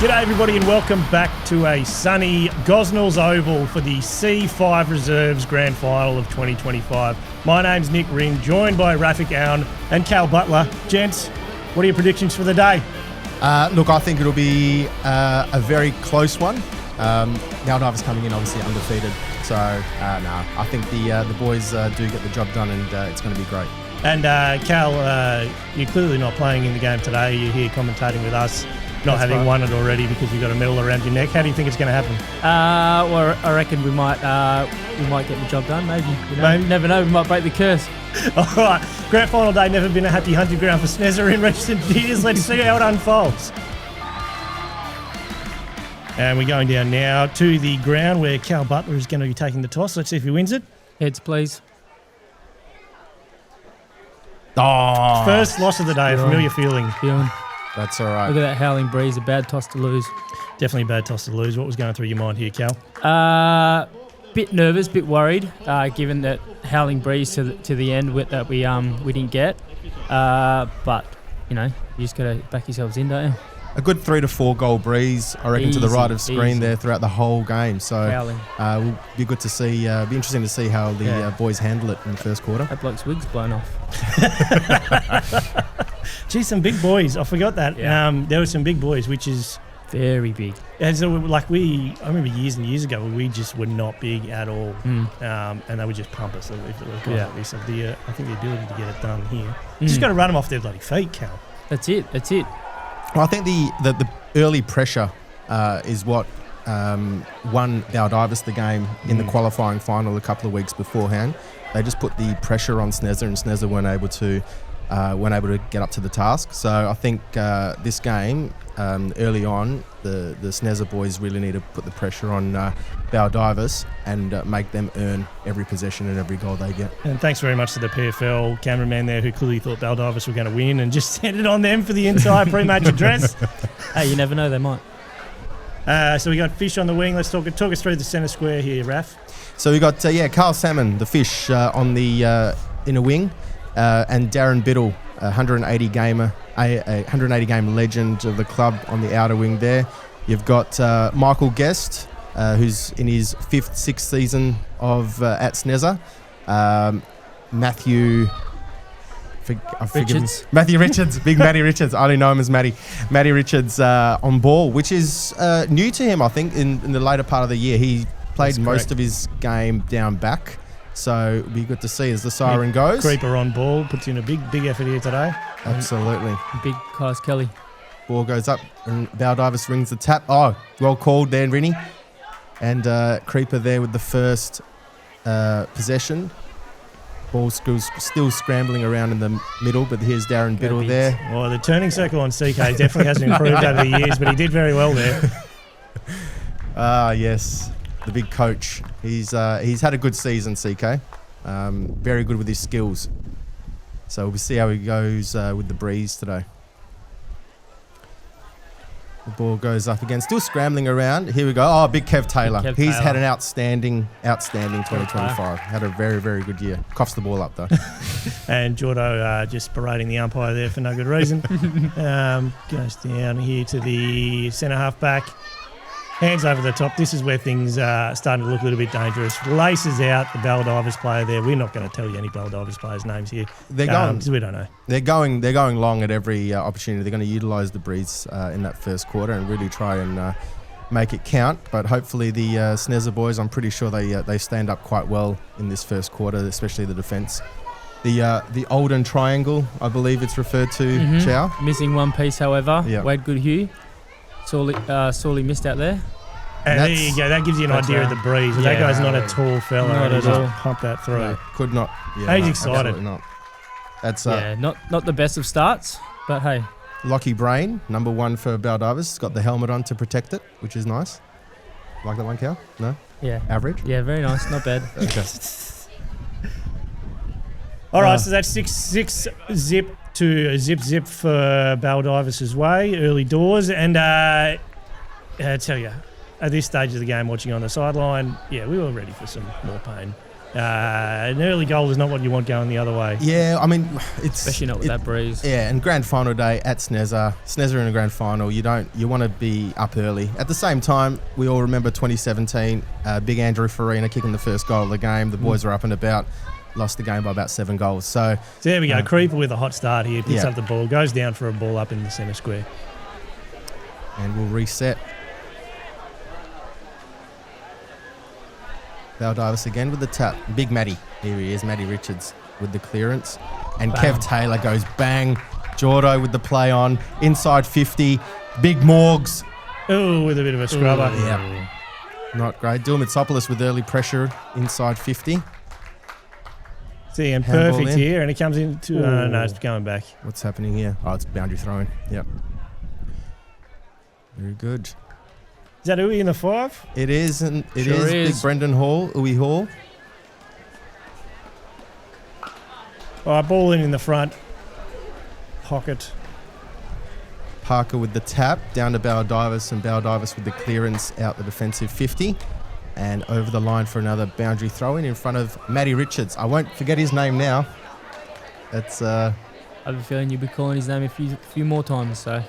G'day everybody and welcome back to a sunny Gosnells Oval for the C5 Reserves Grand Final of 2025. My name's Nick Ring, joined by Rafik Owen and Cal Butler. Gents, what are your predictions for the day? Look, I think it'll be a very close one. Baldivis coming in obviously undefeated, so I think the boys do get the job done, and it's going to be great. And Cal, you're clearly not playing in the game today. You're here commentating with us. Not That's having right. won it already because you've got a medal around your neck. How do you think it's going to happen? Well, I reckon we might get the job done. Maybe. Maybe. Never know. We might break the curse. All right, grand final day, never been a happy hunting ground for SNESA in recent years. Let's see how it unfolds. And we're going down now to the ground where Cal Butler is going to be taking the toss. Let's see if he wins it. Heads, please. Oh, First loss of the day, a familiar feeling. Feeling. that's all right. Look at that howling breeze. A bad toss to lose. Definitely a bad toss to lose. What was going through your mind here, Cal? Bit nervous, bit worried, given that howling breeze to the end that we didn't get. But you just got to back yourselves in, don't you? A good 3 to 4 goal breeze, I reckon, to the right of screen Easy. there throughout the whole game. So Howling. will be good to see. Be interesting to see how the boys handle it in the first quarter. That bloke's wig's blown off. Gee, some big boys. I forgot that. Yeah. There were some big boys, which is Very big. I remember years and years ago we just were not big at all, and they would just pump us if it was guys like this. I think the ability to get it done here. You just got to run them off their bloody feet, Cal. That's it. Well, I think the early pressure is what won Baldivis the game in the qualifying final a couple of weeks beforehand. They just put the pressure on SNESA, and SNESA weren't able to get up to the task. So I think this game, early on, the SNESA boys really need to put the pressure on Baldivis and make them earn every possession and every goal they get. And thanks very much to the PFL cameraman there who clearly thought Baldivis were going to win and just sent it on them for the entire pre-match address. Hey, you never know, they might. So we got Fish on the wing. Let's talk us through the centre square here, Raf. So we got Carl Salmon, the Fish, on the inner wing, and Darren Biddle, 180 game legend of the club, on the outer wing there. You've got Michael Guest, who's in his 6th season of at SNESA. Matthew Richards, big Matty Richards. I only know him as Matty. Matty Richards on ball, which is new to him, I think, in the later part of the year. He played most of his game down back. So it'll be good to see as the siren goes. Creeper on ball, puts in a big effort here today. Absolutely. Big Kais Kelly. Ball goes up and Baldivis rings the tap. Oh, well called there, Rinny. And Creeper there with the first possession. Ball still scrambling around in the middle, but here's Darren Biddle there. Well, the turning circle on CK definitely hasn't improved over the years, but he did very well there. Yes. The big coach. He's had a good season, CK. Very good with his skills. So we'll see how he goes with the breeze today. The ball goes up again. Still scrambling around. Here we go. Oh, big Kev Taylor. He's had an outstanding 2025. Had a very, very good year. Coughs the ball up, though. And Jordo just berating the umpire there for no good reason. Goes down here to the centre half back. Hands over the top. This is where things are starting to look a little bit dangerous. Laces out the Baldivis player there. We're not going to tell you any Baldivis players' names here. They're going. Because we don't know. They're going long at every opportunity. They're going to utilise the breeze in that first quarter and really try and make it count. But hopefully the SNESA boys, I'm pretty sure they stand up quite well in this first quarter, especially the defence. The Olden Triangle, I believe it's referred to, Chow. Missing one piece, however. Yeah. Wade Goodhue. Sorely missed out there. And there you go. That gives you an idea of the breeze. That guy's not a tall fella. Not at all. Pump that through. No, could not. Yeah, He's excited. Absolutely not. That's not the best of starts, but hey. Lockie Brain, number 1 for Baldivis. He's got the helmet on to protect it, which is nice. Like that one, Cal? No? Yeah. Average? Yeah, very nice. Not bad. Okay. All right, so that's 6 zip to zip for Baldivis' way, early doors. And I tell you, at this stage of the game, watching on the sideline, we were ready for some more pain. An early goal is not what you want going the other way. Yeah, I mean, it's Especially not with that breeze. Yeah, and grand final day at SNESA in a grand final, you want to be up early. At the same time, we all remember 2017, big Andrew Farina kicking the first goal of the game. The boys were up and about, lost the game by about 7 goals. So there we go. Creeper with a hot start here, picks Yeah. up the ball, goes down for a ball up in the centre square. and we'll reset. Baldivis again with the tap. Big Matty. Here he is, Matty Richards with the clearance. And Bang. Kev Taylor goes bang. Jordo with the play on. Inside 50. Big Morgs. Oh, with a bit of a scrubber. Ooh. Yeah. Not great. Dylan Mitsopoulos with early pressure inside 50. See, and Handball perfect in. here, and it comes into... no, it's going back. What's happening here? Oh, it's boundary throwing. Yep. Very good. Is that Uwe in the 5? It is, and it Sure is is. Big Brendan Hall, Uwe Hall. All right, ball in the front. Pocket. Parker with the tap down to Baldivis, and Baldivis with the clearance out the defensive 50. And over the line for another boundary throw in front of Matty Richards. I won't forget his name now. It's I have a feeling you'll be calling his name a few more times, so.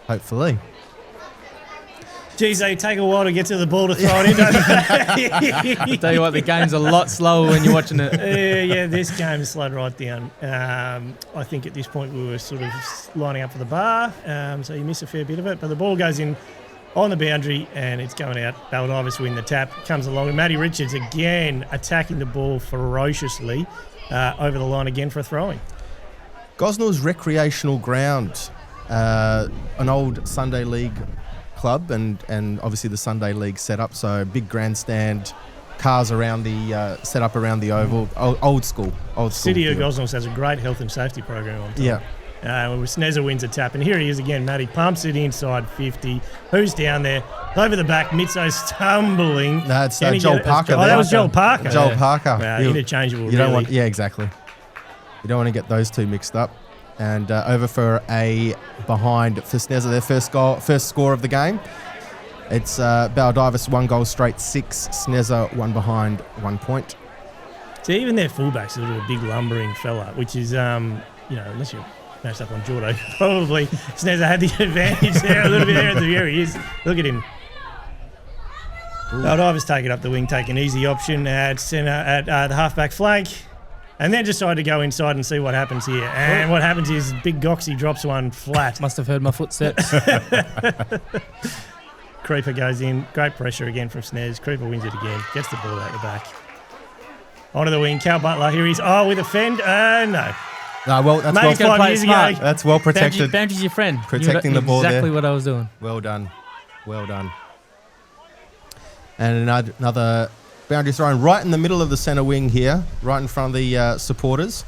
hopefully. Geez, they take a while to get to the ball to throw it in, don't they? I tell you what, the game's a lot slower when you're watching it. Yeah, this game slowed right down. I think at this point we were sort of lining up for the bar, so you miss a fair bit of it. But the ball goes in on the boundary and it's going out. Baldivis win the tap, comes along, and Matty Richards again attacking the ball ferociously over the line again for a throw-in. Gosnell's recreational ground, an old Sunday League club, and obviously the Sunday League setup. So big grandstand, cars around the set up around the oval, old school. City of field. Gosnells has a great health and safety program on top. Yeah. SNESA wins a tap, and here he is again. Matty pumps it inside 50. Who's down there? Over the back. Mitzo's stumbling. That's Can he Joel get it? Parker. Oh, there. that was Joel Parker. Joel Parker. Interchangeable. You don't really. want, yeah, exactly. You don't want to get those two mixed up. And over for a behind for SNESA, their first score of the game. It's Baldivis 1 goal straight 6. SNESA 1 behind 1 point. So even their fullback's a little big lumbering fella, which is unless you're matched up on Jordo, probably SNESA had the advantage there a little bit there. There he is. Look at him. Baldivis taking up the wing, take an easy option at centre at the halfback flank. And then decide to go inside and see what happens here. And what happens is Big Goxie drops one flat. Must have heard my footsteps. Creeper goes in. Great pressure again from SNES. Creeper wins it again. Gets the ball out the back. Onto the wing. Cal Butler. Here he is. Oh, with a fend. No. Well, that's Maybe well, 5 years smart. ago. that's well protected. Boundary's your friend. Protecting the ball there. Exactly what I was doing. Well done. Well done. And another boundary thrown right in the middle of the centre wing here, right in front of the supporters.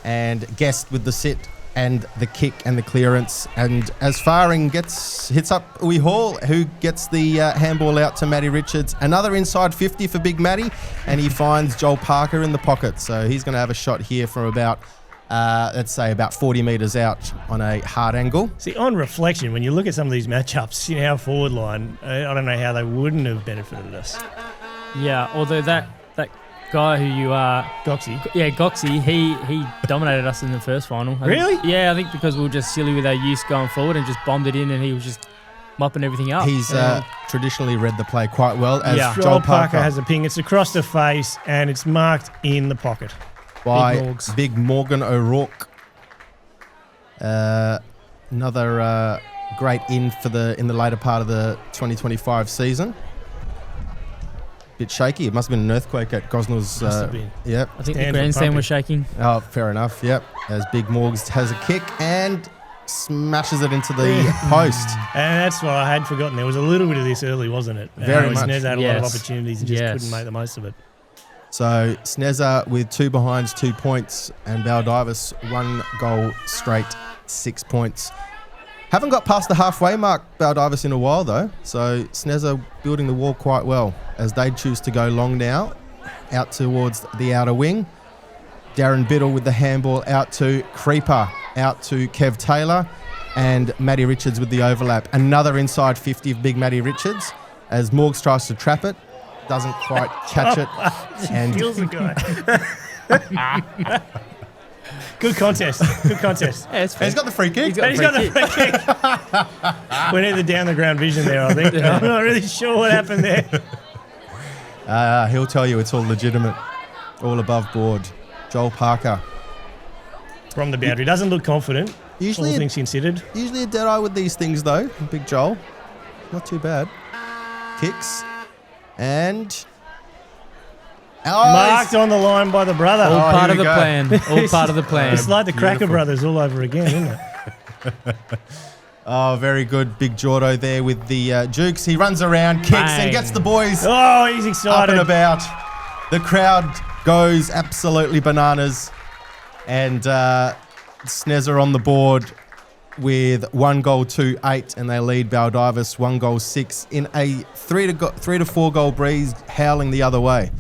And Guest with the sit and the kick and the clearance. And as Faring hits up Uwe Hall, who gets the handball out to Matty Richards. Another inside 50 for Big Matty, and he finds Joel Parker in the pocket. So he's going to have a shot here from about, let's say, about 40 metres out on a hard angle. See, on reflection, when you look at some of these matchups in our forward line, I don't know how they wouldn't have benefited us. Yeah, although that guy who you are, Goxie. yeah, Goxie, he dominated us in the first final. Really? Yeah, I think because we were just silly with our use going forward and just bombed it in, and he was just mopping everything up. He's traditionally read the play quite well, as Yeah. Joel Parker has a ping. It's across the face, and it's marked in the pocket. by Big Morgs. Big Morgan O'Rourke. Another great in the later part of the 2025 season. Bit shaky. It must have been an earthquake at Gosnell's. Must have been. Yep. I think Stand the for grandstand pumping. was shaking. Oh, fair enough. Yep. As Big Morgs has a kick and smashes it into the post. And that's what I had forgotten. There was a little bit of this early, wasn't it? Very much. SNESA had a lot of Yes. opportunities and just Yes. couldn't make the most of it. So SNESA with 2 behinds, 2 points, and Baldivis 1 goal straight, 6 points. Haven't got past the halfway mark, Baldivis, in a while though. So SNESA building the wall quite well as they choose to go long now, out towards the outer wing. Darren Biddle with the handball out to Creeper, out to Kev Taylor, and Matty Richards with the overlap. Another inside 50 of Big Matty Richards as Morgs tries to trap it. doesn't quite catch it. And Kills the guy. Good contest. Good contest. Yeah, it's fair. he's got the free kick. And he's got the free kick. Went either down the ground vision there, I think. I'm not really sure what happened there. He'll tell you it's all legitimate, all above board. Joel Parker. From the boundary. Doesn't look confident, all Usually, things considered. usually a dead eye with these things though. Big Joel, not too bad. Kicks and Marked on the line by the brother. All part here of we the go. plan. All part of the plan. It's like the Cracker Beautiful. Brothers all over again, isn't it? Oh, very good. Big Jordo there with the Jukes. He runs around, kicks, Bang. and gets the boys Oh, he's up excited. and about. The crowd goes absolutely bananas. And SNESA on the board with 1-8, and they lead Baldivis 1-6 in a 3 to 4 goal breeze, howling the other way.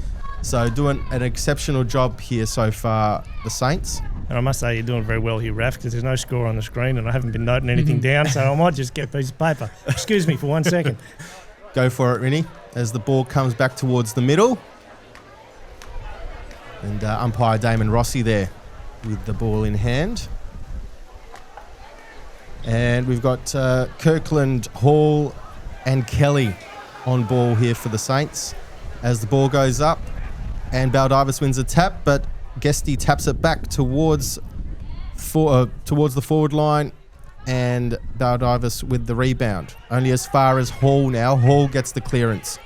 So doing an exceptional job here so far, the Saints. And I must say you're doing very well here, Raf, because there's no score on the screen and I haven't been noting anything down, so I might just get a piece of paper. Excuse me for 1 second. Go for it, Rinny, as the ball comes back towards the middle. And umpire Damon Rossi there with the ball in hand. And we've got Kirkland, Hall and Kelly on ball here for the Saints as the ball goes up. And Baldivis wins a tap, but Guesty taps it back towards the forward line, and Baldivis with the rebound. Only as far as Hall now. Hall gets the clearance.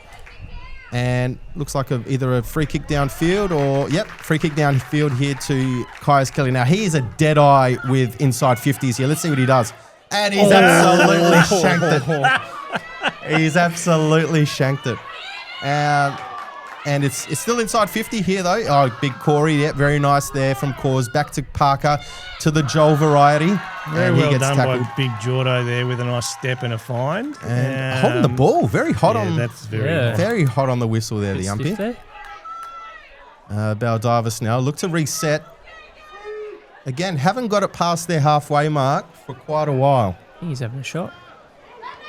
And looks like either a free kick downfield or, free kick downfield here to Kaius Kelly. Now, he is a dead eye with inside 50s here. Let's see what he does. And he's absolutely shanked it. He's absolutely shanked it. And it's still inside 50 here, though. Oh, big Corey. Yeah, very nice there from Cause. Back to Parker to the Joel variety. Very and he well gets done tackled. by Big Jordo there with a nice step and a find. And holding the ball. Very hot on. That's very Yeah. hot. Very hot on the whistle there, the Bit stiff umpire. there. Baldivis now look to reset. Again, haven't got it past their halfway mark for quite a while. I think he's having a shot.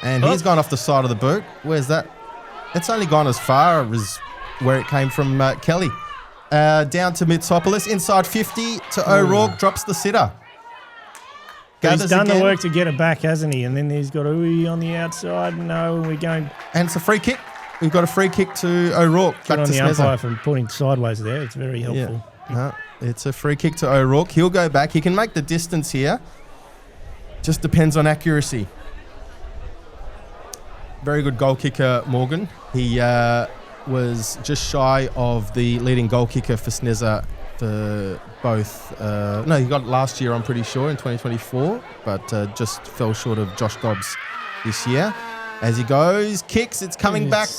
And he's gone off the side of the boot. Where's that? It's only gone as far as where it came from Kelly. Down to Mitsopoulos. Inside 50 to O'Rourke. Drops the sitter. He's Gathers done again. the work to get it back, hasn't he? And then he's got Uwe on the outside. No, we're going And it's a free kick. We've got a free kick to O'Rourke. good Back on to the SNESA. umpire for putting sideways there. It's very helpful. No, it's a free kick to O'Rourke. He'll go back. He can make the distance here. Just depends on accuracy. Very good goal kicker, Morgan. He was just shy of the leading goal kicker for SNESA for both. He got it last year, I'm pretty sure, in 2024, but just fell short of Josh Dobbs this year. As he goes, kicks, it's coming back.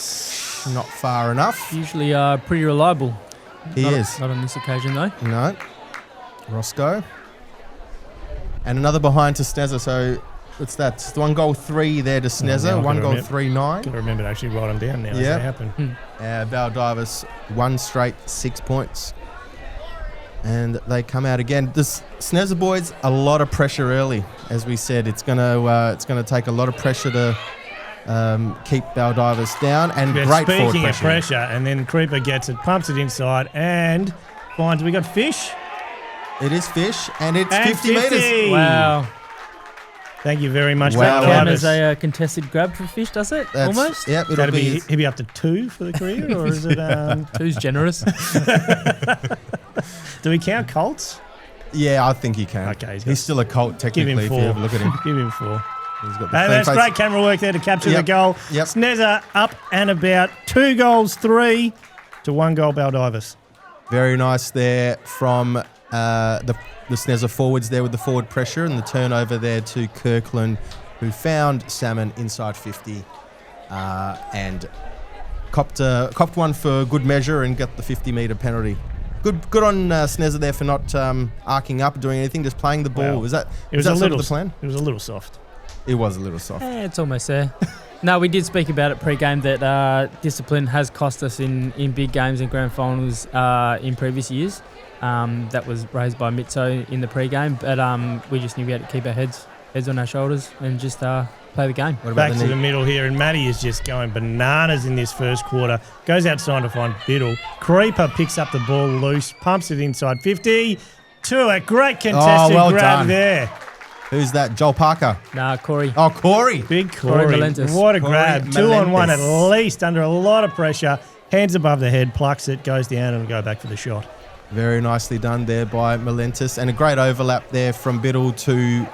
Not far enough. Usually pretty reliable. He is. Not on this occasion, though. No. Roscoe. And another behind to SNESA. So what's that? It's 1-3 there to SNESA. now I can 1-3-9. Got to remember to actually write them down now as Yeah. they happen. Baldivis 1 straight 6 points. And they come out again. This SNESA boys, a lot of pressure early. As we said, it's gonna take a lot of pressure to keep Baldivis down, and Yeah, great forward speaking of pressure. pressure, and then Creeper gets it, pumps it inside, and finds we got fish. It is fish, and it's And 50 metres. 50. Wow. Thank you very much, Wow. Count Baldivis. as a contested grab for fish, does it? Almost? Yep, it'll That'd be. he'd be up to 2 for the career, or is it? Two's generous. Do we count Colts? Yeah, I think he can. Okay, he's still a Colt technically. Give him If 4. you have a look at him, Give him 4. he's got the And clean that's face. great camera work there to capture the Yep. goal. Yep. SNESA up and about 2-3 to 1 goal Baldivis. Very nice there from the SNESA forwards there with the forward pressure, and the turnover there to Kirkland, who found Salmon inside 50 and copped one for good measure and got the 50-metre penalty. Good on SNESA there for not arcing up or doing anything, just playing the ball. Well, was that It was that a sort little of the plan? It was a little soft. It was a little soft. It's almost there. No, we did speak about it pre-game that discipline has cost us in big games and grand finals in previous years. That was raised by Mitso in the pre-game, but we just knew we had to keep our heads heads on our shoulders, and just play the game. What about Back to the middle here, and Matty is just going bananas in this first quarter. Goes outside to find Biddle. Creeper picks up the ball loose, pumps it inside 50. To a great contested well grab done. there. Who's that? Joel Parker. Nah, Corey. Oh, Corey. Big Corey. Melendez. What a Corey grab. Melendez. 2-on-1 at least, under a lot of pressure. Hands above the head, plucks it, goes down and go back for the shot. Very nicely done there by Melendez, and a great overlap there from Biddle to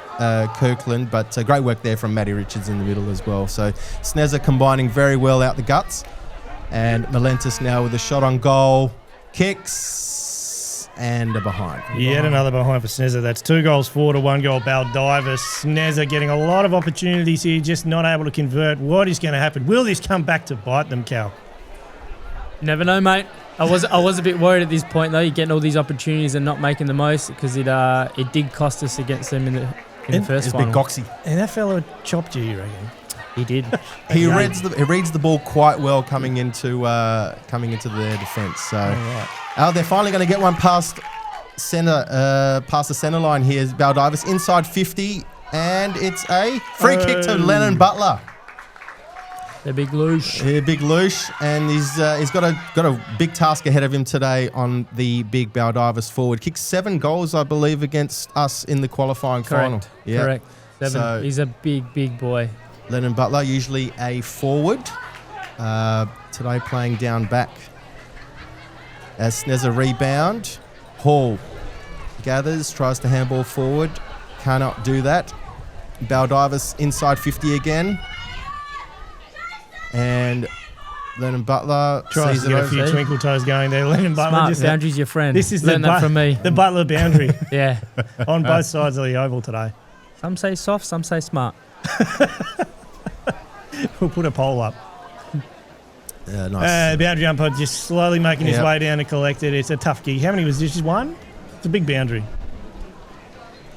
Kirkland, but great work there from Matty Richards in the middle as well. So SNESA combining very well out the guts, and Melendez now with a shot on goal, kicks, and a behind. Yet another behind for SNESA. That's 2 goals for to 1 goal Baldivis. SNESA getting a lot of opportunities here, just not able to convert. What is going to happen? Will this come back to bite them, Cal? Never know, mate. I was a bit worried at this point though. You're getting all these opportunities and not making the most, because it did cost us against them in the first It's final. big Goxie. And that fella chopped you reckon? He did. He reads the ball quite well coming into their defence. So they're finally going to get one past the centre line here. Baldivis inside 50, and it's a free kick to Lennon Butler. The big loosh. Yeah, big Loosh, and he's got a big task ahead of him today on the big Baldivis forward. Kicked 7 goals, I believe, against us in the qualifying final. Yeah. Correct. 7. So- He's a big boy. Lennon Butler, usually a forward, today playing down back. As SNESA rebound, Hall gathers, tries to handball forward, cannot do that. Baldivis inside 50 again. And Lennon Butler Tries sees to it get a over. few twinkle toes going there. Lennon Butler Smart. just Boundary's your friend. This is Learn that from me. the Butler boundary Yeah. on both sides of the oval today. Some say soft, some say smart. We'll put a poll up. Nice. Boundary umpire just slowly making his Yep. way down to collect it. It's a tough gig. How many was this? Just one? It's a big boundary.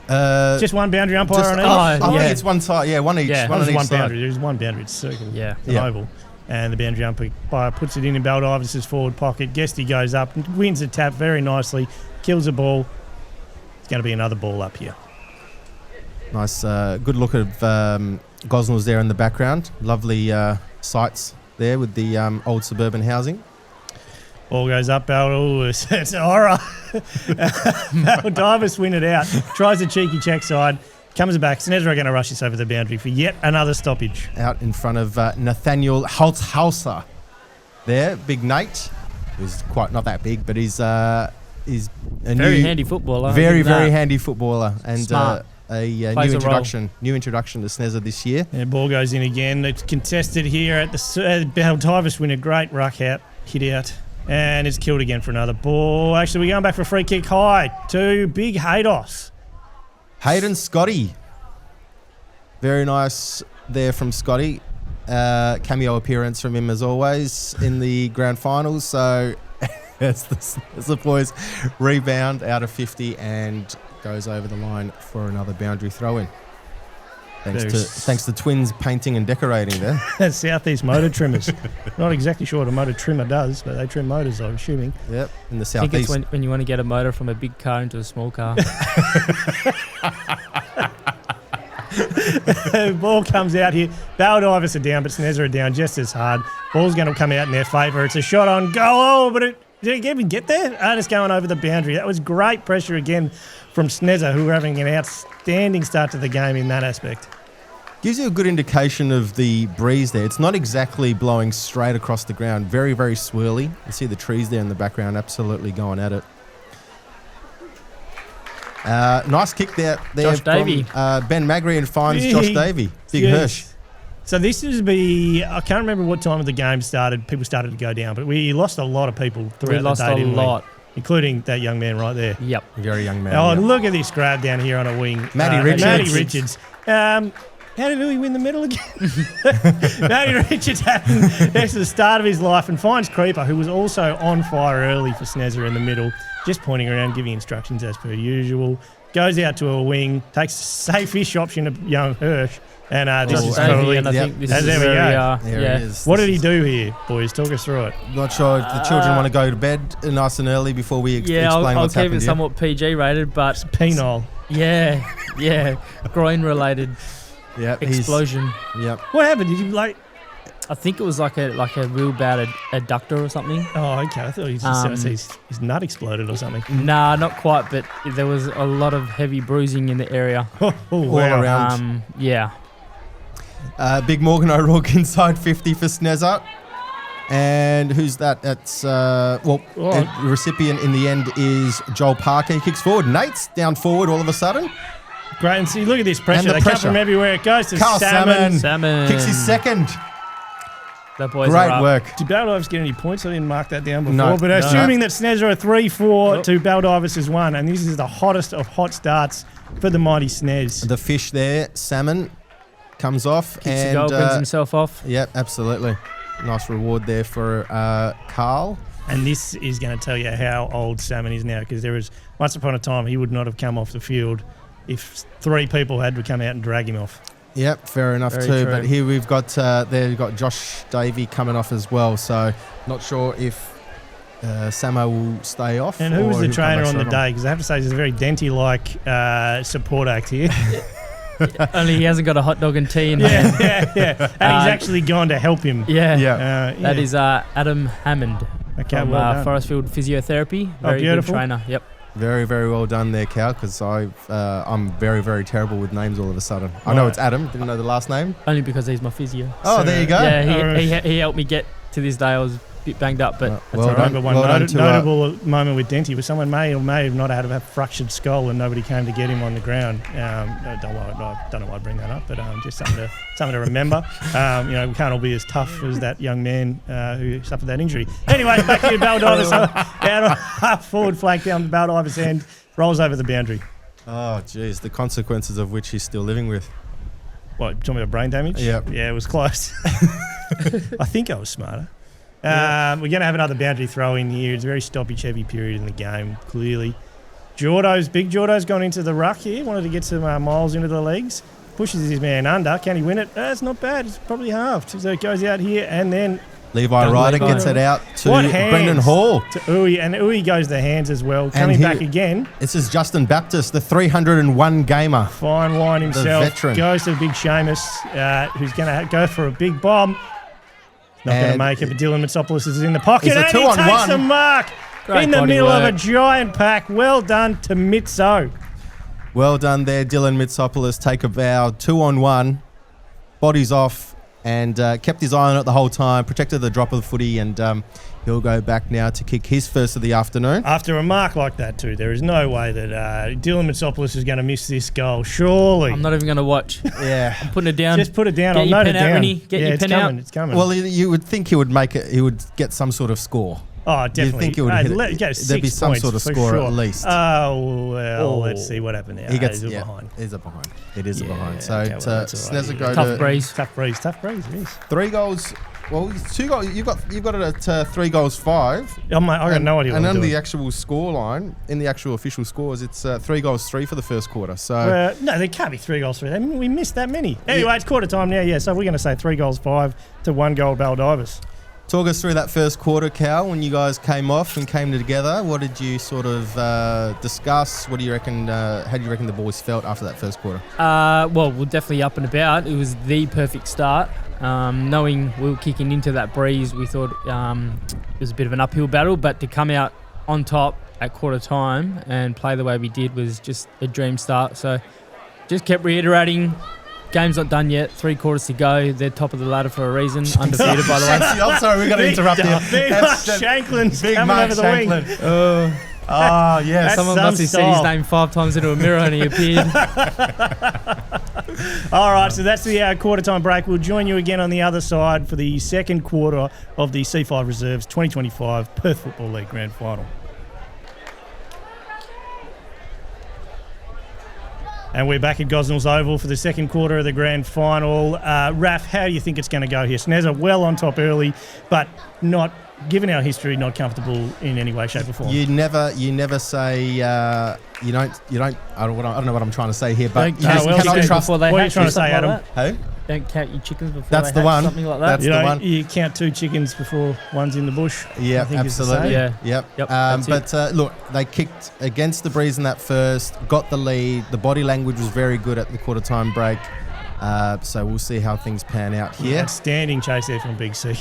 Just one boundary umpire on each? I think yeah. it's one side. Yeah, one each. Yeah. One on each one side. boundary. There's one boundary. It's circle. Yeah. An Yeah. oval. And the boundary umpire puts it in Baldivis' forward pocket. Guesty goes up, wins the tap very nicely, kills the ball. It's going to be another ball up here. Nice, good look of Gosnell's there in the background. Lovely sights there with the old suburban housing. Ball goes up, Baldivis. It's a horror. Baldivis win it out. Tries a cheeky check side. Comes back. SNESA are going to rush this over the boundary for yet another stoppage. Out in front of Nathaniel Holzhauser there. Big Nate, who's quite not that big, but he's a Very handy footballer. very, I'll give him very that. handy footballer, and Smart. a new Plays a role. introduction to SNESA this year. And ball goes in again. It's contested here at the Baldivis win a great ruck out, hit out, and it's killed again for another ball. Actually, we're going back for a free kick high to Big Haydos. Hayden Scotty, very nice there from Scotty. Cameo appearance from him as always in the grand finals. So as the boys rebound out of 50 and goes over the line for another boundary throw in. Thanks to Twins painting and decorating there. That's Southeast Motor Trimmers. Not exactly sure what a motor trimmer does, but they trim motors, I'm assuming. Yep, in the I think it's southeast. when you want to get a motor from a big car into a small car. Ball comes out here. Baldivis are down, but SNESA are down just as hard. Ball's going to come out in their favour. It's a shot on goal. Oh, but did it even get there? It's going over the boundary. That was great pressure again from SNESA, who were having an outstanding start to the game in that aspect. Gives you a good indication of the breeze there. It's not exactly blowing straight across the ground. Very, very swirly. You see the trees there in the background absolutely going at it. Nice kick there Josh from Davey. Ben Magrian finds Josh Davey. Big Hirsch. So this is I can't remember what time of the game started. People started to go down, but we lost a lot of people throughout We lost the day, a didn't lot. we? Including that young man right there. Yep. Very young man. Oh, yeah. and look at this grab down here on a wing. Matty Richards. Matty Richards. How did he win the medal again? Matty Richards happened next to the start of his life and finds Creeper, who was also on fire early for SNESA in the middle, just pointing around, giving instructions as per usual. Goes out to a wing, takes a safe-ish option of young Hirsch, and this Josh is Davey, probably... and I Yep. think this There is we where go. we are. There Yeah. it is. What did he do here, boys? Talk us through it. Not sure if the children want to go to bed nice and early before we Yeah, explain I'll what's keep happened it here. somewhat PG rated, but Penile. Yeah. Groin-related Yeah, explosion. Yep. What happened? Did you I think it was like a real bad adductor or something. Oh, okay. I thought he just said his nut exploded or something. Nah, not quite, but there was a lot of heavy bruising in the area. All around. Yeah. Big Morgan O'Rourke inside 50 for SNESA. And who's that? That's, the recipient in the end is Joel Parker. He kicks forward. Nate's down forward all of a sudden. Great. And see, look at this pressure. And They come from everywhere. It goes to Carl Salmon. Kicks his second. That boy's Great work. Did Baldivis get any points? I didn't mark that down before. No, but assuming that SNESA are 3-4 to Baldivis is 1, and this is the hottest of hot starts for the mighty SNES. The fish there, Salmon, comes off. Kicks a goal, brings himself off. Yep, absolutely. Nice reward there for Carl. And this is going to tell you how old Salmon is now, because there was once upon a time he would not have come off the field if 3 people had to come out and drag him off. Yep, fair enough Very too. true. But here we've got Josh Davey coming off as well. So not sure if Samo will stay off. And who was or the he'll come trainer back on the straight day? Because I have to say, there's a very Denty-like support act here. Only he hasn't got a hot dog and tea in hand. yeah. And he's actually gone to help him. Yeah. That is Adam Hammond Okay, from well done. Forestfield Physiotherapy. Very good beautiful. trainer. Yep. Very, very well done there, Cal, because I'm very, very terrible with names all of a sudden. I know it's Adam. Didn't know the last name. Only because he's my physio. Oh, there you go. Yeah, he helped me get to this day. I was a bit banged up, but that's well all done. right. But one Well done to, notable moment with Denty was someone may or may have not had a fractured skull and nobody came to get him on the ground. I don't know why I bring that up, but just something to remember. We can't all be as tough as that young man who suffered that injury. Anyway, back to Baldivis. Out on half forward flank down the Baldivis end, rolls over the boundary. Oh, geez, the consequences of which he's still living with. What, you talking about brain damage? Yep. Yeah, it was close. I think I was smarter. We're going to have another boundary throw in here. It's a very stoppage-heavy period in the game, clearly. Big Jordo's gone into the ruck here. Wanted to get some miles into the legs. Pushes his man under. Can he win it? It's not bad. It's probably halved. So it goes out here and then... Levi Ryder gets it out to hands Brendan Hall. To Uwe, and Uwe goes the hands as well. Coming back again. This is Justin Baptist, the 301 gamer. Fine wine himself. The veteran. Goes to the big Seamus, who's going to go for a big bomb. Not going to make it, but Dylan Mitsopoulos is in the pocket. It's a And he 2-on-1. takes a mark Great in the body middle work. of a giant pack. Well done to Mitso. Well done there, Dylan Mitsopoulos. Take a bow, 2-on-1. Bodies off. And kept his eye on it the whole time, protected the drop of the footy, and he'll go back now to kick his first of the afternoon. After a mark like that, too, there is no way that Dylan Mitsopoulos is going to miss this goal, surely. I'm not even going to watch. Yeah. I'm putting it down. Just put it down. Get I'll your note it pen out, down. Rennie. Get your pen out. It's coming. Well, you would think he would make it. He would get some sort of score. Oh, definitely. You'd think he would hit it. Get There'd be 6 some points sort of for score sure. at least. Oh, well, let's see what happened there. He gets He's behind. It is a behind. It is a Yeah, behind. So okay, well, that's all right. SNESA go Tough to breeze. Tough breeze, yes. 3 goals. Well, 2 goals. You've got it at 3 goals 5. I got no idea what And I'm on doing. the actual score line, in the actual official scores, it's 3 goals 3 for the first quarter. So No, there can't be 3 goals 3. I mean, we missed that many. Anyway, it's quarter time now, so we're going to say 3 goals 5 to 1 goal Baldivis. talk us through that first quarter, Cal, when you guys came off and came together. What did you sort of discuss? What do you reckon? How do you reckon the boys felt after that first quarter? Well, we're definitely up and about. It was the perfect start. Knowing we were kicking into that breeze, we thought it was a bit of an uphill battle, but to come out on top at quarter time and play the way we did was just a dream start. So just kept reiterating, game's not done yet, 3 quarters to go. They're top of the ladder for a reason, undefeated by the way. I'm sorry, we're going to interrupt you. Big Mark Shanklin's coming over the wing. Oh, yes. Someone some must have said his style. name 5 times into a mirror and he appeared. All right, so that's the quarter time break. We'll join you again on the other side for the second quarter of the C5 Reserves 2025 Perth Football League Grand Final. And we're back at Gosnells Oval for the second quarter of the grand final. Raf, how do you think it's going to go here? SNESA well on top early, but not, given our history, not comfortable in any way, shape or form. You never say you don't. I don't know what I'm trying to say here, but you Well, just cannot seconds trust. before they What are you hatch trying or to say, something Adam? like that. Hey? don't count your chickens before That's they the hatch, one. something like that. That's the one. You count 2 chickens before one's in the bush. Yeah, I think it's the absolutely. same. Yeah. Yep. That's But look, they kicked against the Breeze in that first, got the lead. The body language was very good at the quarter time break. So we'll see how things pan out here. Outstanding chase there from Big C.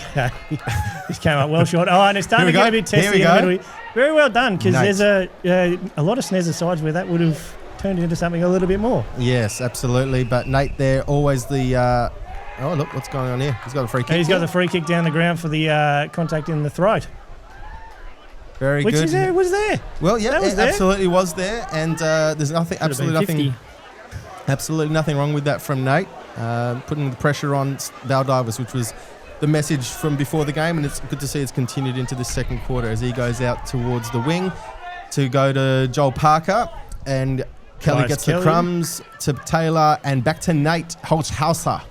Just came up well short. Oh, and it's starting to Here get a we bit go. Here testy we in the go. middle. Very well done, because Nate. there's a lot of SNESA sides where that would have turned into something a little bit more. Yes, absolutely. But Nate there, always the... oh, look, what's going on here? He's got a free kick. And he's got here. the free kick down the ground for the contact in the throat. Very Which good. is there, was there. Well, yeah, That was it there. absolutely was there. And there's nothing, Could have been absolutely 50. nothing... Absolutely nothing wrong with that from Nate. Putting the pressure on Baldivis, which was the message from before the game, and it's good to see it's continued into the second quarter as he goes out towards the wing to go to Joel Parker, and Kelly Nice gets Kelly. the crumbs to Taylor and back to Nate Holzhauser,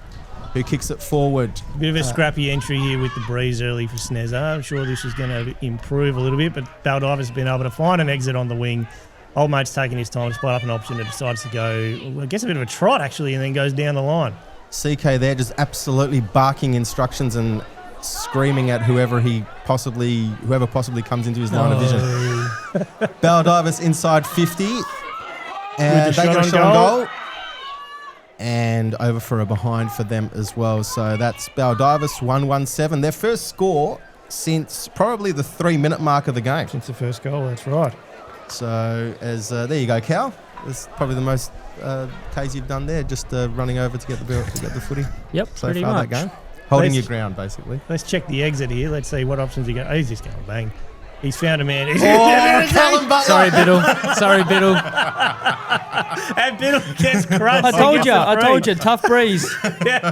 who kicks it forward. Bit of a scrappy entry here with the Breeze early for SNESA. I'm sure this is going to improve a little bit, but Baldivis has been able to find an exit on the wing. Old mate's taking his time to spot up an option and decides to go, well, gets a bit of a trot actually, and then goes down the line. CK there just absolutely barking instructions and screaming at whoever possibly comes into his line of vision. Baldivis inside 50. And With the they shot get a on shot on goal. goal. And over for a behind for them as well. So that's Baldivis 1-1-7. Their first score since probably the 3-minute mark of the game. Since the first goal, that's right. So as there you go, Cal. That's probably the most Ks you've done there, just running over to get the footy. Yep, So pretty far much. that game. Holding Let's- your ground, basically. Let's check the exit here. Let's see what options he got. Oh, he's just going bang. He's found a man. Oh, Callum Butler. Sorry, Biddle. Sorry, Biddle. And Biddle gets crushed. I told against you. the I free. told you. Tough breeze.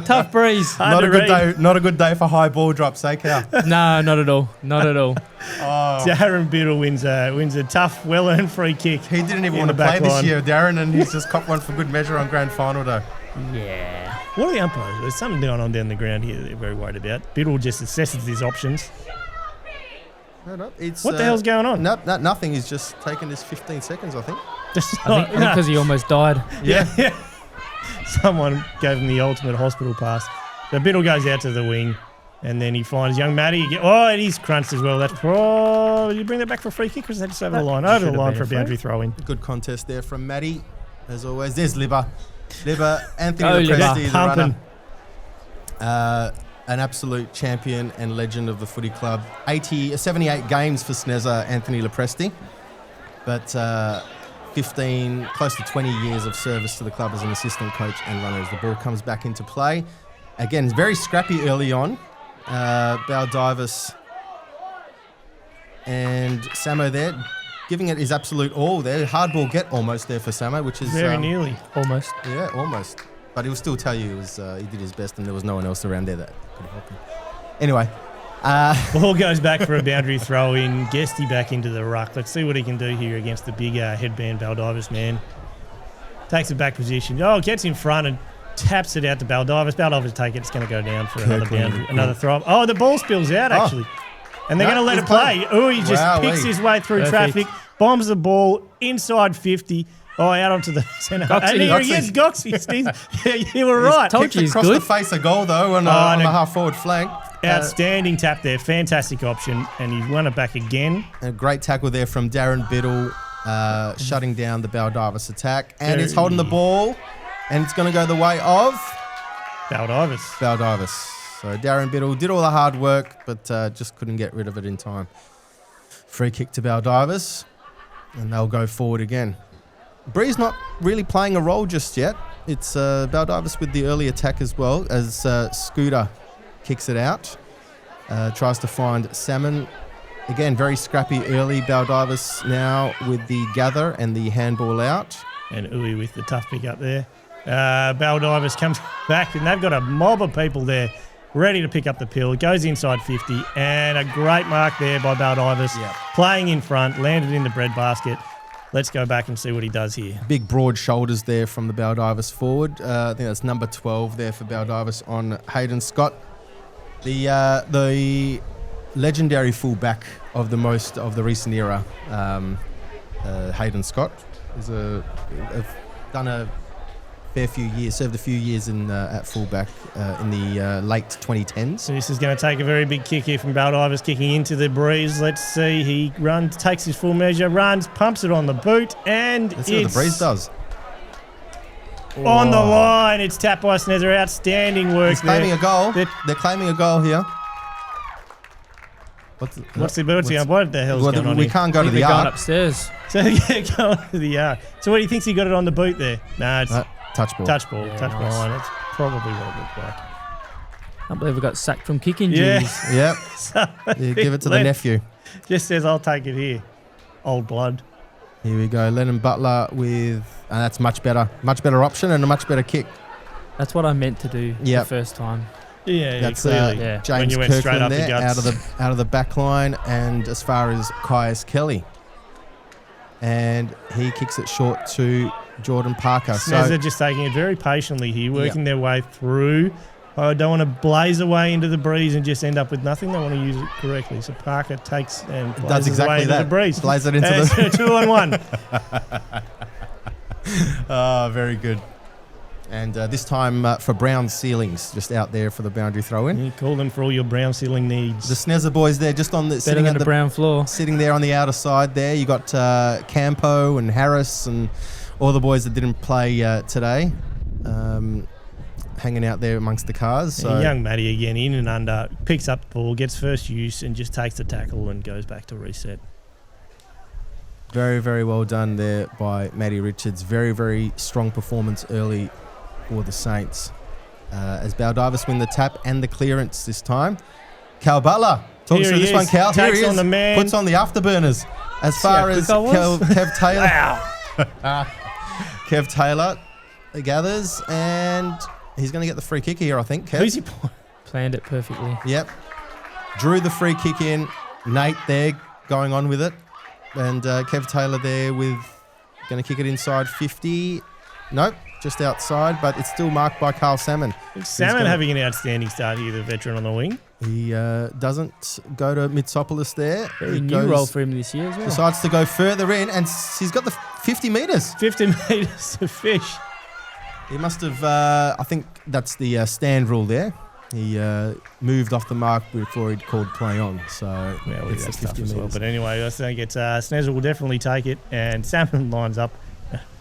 Tough breeze. Hard Not to a good read. day. Not a good day for high ball drops, eh, Cal? No, not at all. Not at all. Oh, Darren Biddle wins a tough, well-earned free kick. he didn't even In want to the play back this line. year, Darren, and he's just copped one for good measure on grand final day. Yeah. What are the umpires? There's something going on down the ground here that they're very worried about. Biddle just assesses his options. No, it's, What the hell's going on? Nothing. He's just taken his 15 seconds, I think. Just I think because he almost died. Yeah. Someone gave him the ultimate hospital pass. So Biddle goes out to the wing, and then he finds young Matty. And he's crunched as well. Did you bring that back for a free kick, or is that just over the line? Over the should have line been for a a free. boundary throw-in. Good contest there from Matty, as always. There's Libba, Anthony Go, Lepresti, Libba. the Pumping. runner. An absolute champion and legend of the footy club. 78 games for SNESA, Anthony Lepresti. But 15, close to 20 years of service to the club as an assistant coach and runner as the ball comes back into play. Again, very scrappy early on. Baldivis and Samo there, giving it his absolute all there. Hard ball get almost there for Samo, which is... Very nearly. Almost. Yeah, almost. But he'll still tell you he did his best and there was no one else around there that could help him. Anyway. Ball goes back for a boundary throw-in. Guesty back into the ruck. Let's see what he can do here against the big headband Baldivis man. Takes a back position. Oh, gets in front and taps it out to Baldivis. Baldivis take it. It's going to go down for another boundary, another throw. Oh, the ball spills out actually. And they're No, going to let it's it play. Oh, he just Wowee. picks his way through Perfect. traffic, bombs the ball inside 50. Oh, out onto the centre. Goxie. And here he is, Goxie. Steve. Yeah, you were right. told Kicked you he's across good. the face a goal though on Oh, a and a- half-forward flank. Outstanding tap there. Fantastic option. And he's won it back again. A great tackle there from Darren Biddle, shutting down the Baldivis attack. And Very- it's holding the ball, and it's going to go the way of Baldivis. Baldivis. So Darren Biddle did all the hard work, but just couldn't get rid of it in time. Free kick to Baldivis, and they'll go forward again. Bree's not really playing a role just yet. It's Baldivis with the early attack as well, as Scooter kicks it out. Tries to find Salmon. Again, very scrappy early. Baldivis now with the gather and the handball out. And Uwe with the tough pick up there. Baldivis comes back, and they've got a mob of people there ready to pick up the pill. It goes inside 50, and a great mark there by Baldivis. Yeah. Playing in front, landed in the breadbasket. Let's go back and see what he does here. Big broad shoulders there from the Baldivis forward. I think that's number 12 there for Baldivis on Hayden Scott. The legendary fullback of the recent era, Hayden Scott, has done a fair few years. Served a few years in at fullback in the late 2010s. So this is going to take a very big kick here from Baldivis, kicking into the breeze. Let's see. He runs, takes his full measure, runs, pumps it on the boot, and Let's see what the breeze does. On the line. It's tapped by SNESA. Outstanding work. He's claiming there. a goal. They're claiming a goal here. What the hell's going on We here? can't go to the They're going yard. upstairs. So yeah, going to the yard. So what do you think he got it on the boot there? Nah, it's Touch ball. touch ball. Yeah, Touch nice. ball line. That's probably what it looked like. I can't believe we got sacked from kick Yeah. injuries. Yep. So Yeah, give it to the nephew. Just says, I'll take it here. Old blood. Here we go. Lennon Butler with... that's much better. Much better option and a much better kick. That's what I meant to do the Yep. first time. Yeah, That's clearly. Yeah. When James you went straight Kirkland up the there guts. out of the back line, and as far as Caius Kelly. And he kicks it short to Jordan Parker. SNESA just taking it very patiently here, working their way through. I don't want to blaze away into the breeze and just end up with nothing. They want to use it correctly. So Parker takes and Does blazes away exactly into that. the breeze. Blaze it into And the... it's 2-on-1. Oh, very good. And this time for Brown Ceilings, just out there for the boundary throw-in. You call them for all your brown ceiling needs. The SNESA boys there, just on the Better sitting than at the brown floor. sitting there on the outer side there. You got Campo and Harris and all the boys that didn't play today, hanging out there amongst the cars. So Young Matty again, in and under, picks up the ball, gets first use, and just takes the tackle and goes back to reset. very, very well done there by Matty Richards. Very, very strong performance early for the Saints. As Baldivis win the tap and the clearance this time. Cal Butler. Talk us Here through he this one, is. Cal. Here Takes he is. on the man. Puts on the afterburners. As far how as quick I was. Kev Taylor. Wow. Kev Taylor gathers, and he's going to get the free kick here, I think. Kev. Who's your point? Planned it perfectly. Yep. Drew the free kick in. Nate there going on with it. And Kev Taylor there with going to kick it inside 50. Nope, just outside, but it's still marked by Carl Salmon. Salmon having an outstanding start here, the veteran on the wing. He doesn't go to Mitsopolis there. Very He new goes- role for him this year as well. Decides to go further in, and he's got the 50 metres. 50 metres to fish. He must have, I think that's the stand rule there. He moved off the mark before he'd called play on. So Yeah, it's the that stuff 50 as well. metres. But anyway, I think it's SNESA will definitely take it, and Salmon lines up.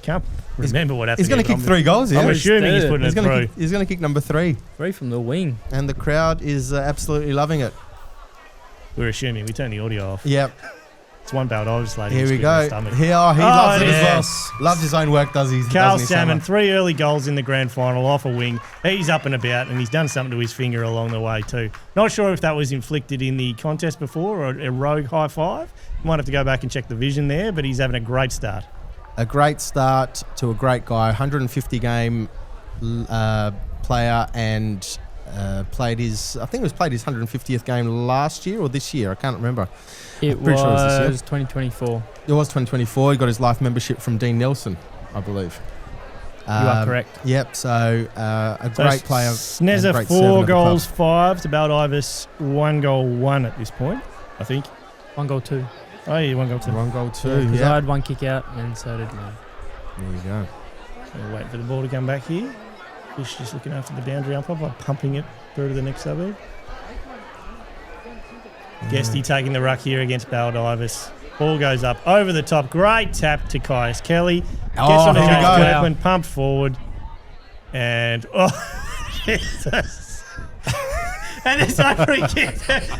Can't remember what happened. He's going to kick 3 goals here. I'm assuming he's putting He's it going through. to he's going to kick number 3, Free from the wing. and the crowd is absolutely loving it. We're assuming. We turn the audio off. Yep. It's one Baldivis lady. Here we go. Stomach. He loves it yes. as well. Loves his own work, does he? Carl doesn't he, Salmon, Summer? 3 early goals in the grand final off a wing. He's up and about, and he's done something to his finger along the way too. Not sure if that was inflicted in the contest before or a rogue high five. Might have to go back and check the vision there, but he's having a great start. A great start to a great guy. 150 game player, and played his 150th game last year or this year. I can't remember. It Pretty sure it was this year. was 2024. It was 2024. He got his life membership from Dean Nelson, I believe. You are correct. Yep. So a great player. and SNESA great servant 4 of the goals, club. 5 to Baldivis, 1 goal, 1 at this point, I think. 1 goal, 2. Oh, yeah, 1 goal, 2. One goal, 2. Because I Yeah. had 1 kick out, and so did mine. There you go. We'll wait for the ball to come back here. Fish just looking after the boundary umpire by pumping it through to the next suburb. Guesty taking the ruck here against Baldivis. Ball goes up over the top. Great tap to Caius Kelly. Gets on to here we James go. Kirkland, pumped forward. And, Jesus. And it's a free kick.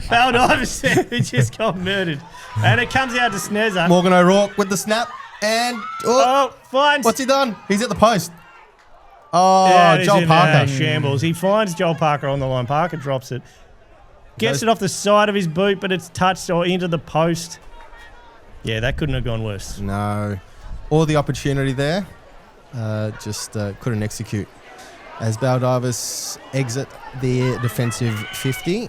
Baldivis who just got murdered. And it comes out to SNESA. Morgan O'Rourke with the snap, and Finds. what's he done? He's at the post. Oh, Yeah, he's Joel in, Parker. shambles. He finds Joel Parker on the line. Parker drops it. Gets Goes- it off the side of his boot, but it's touched or into the post. Yeah, that couldn't have gone worse. No. All the opportunity there. Just couldn't execute. As Baldivis exit their defensive 50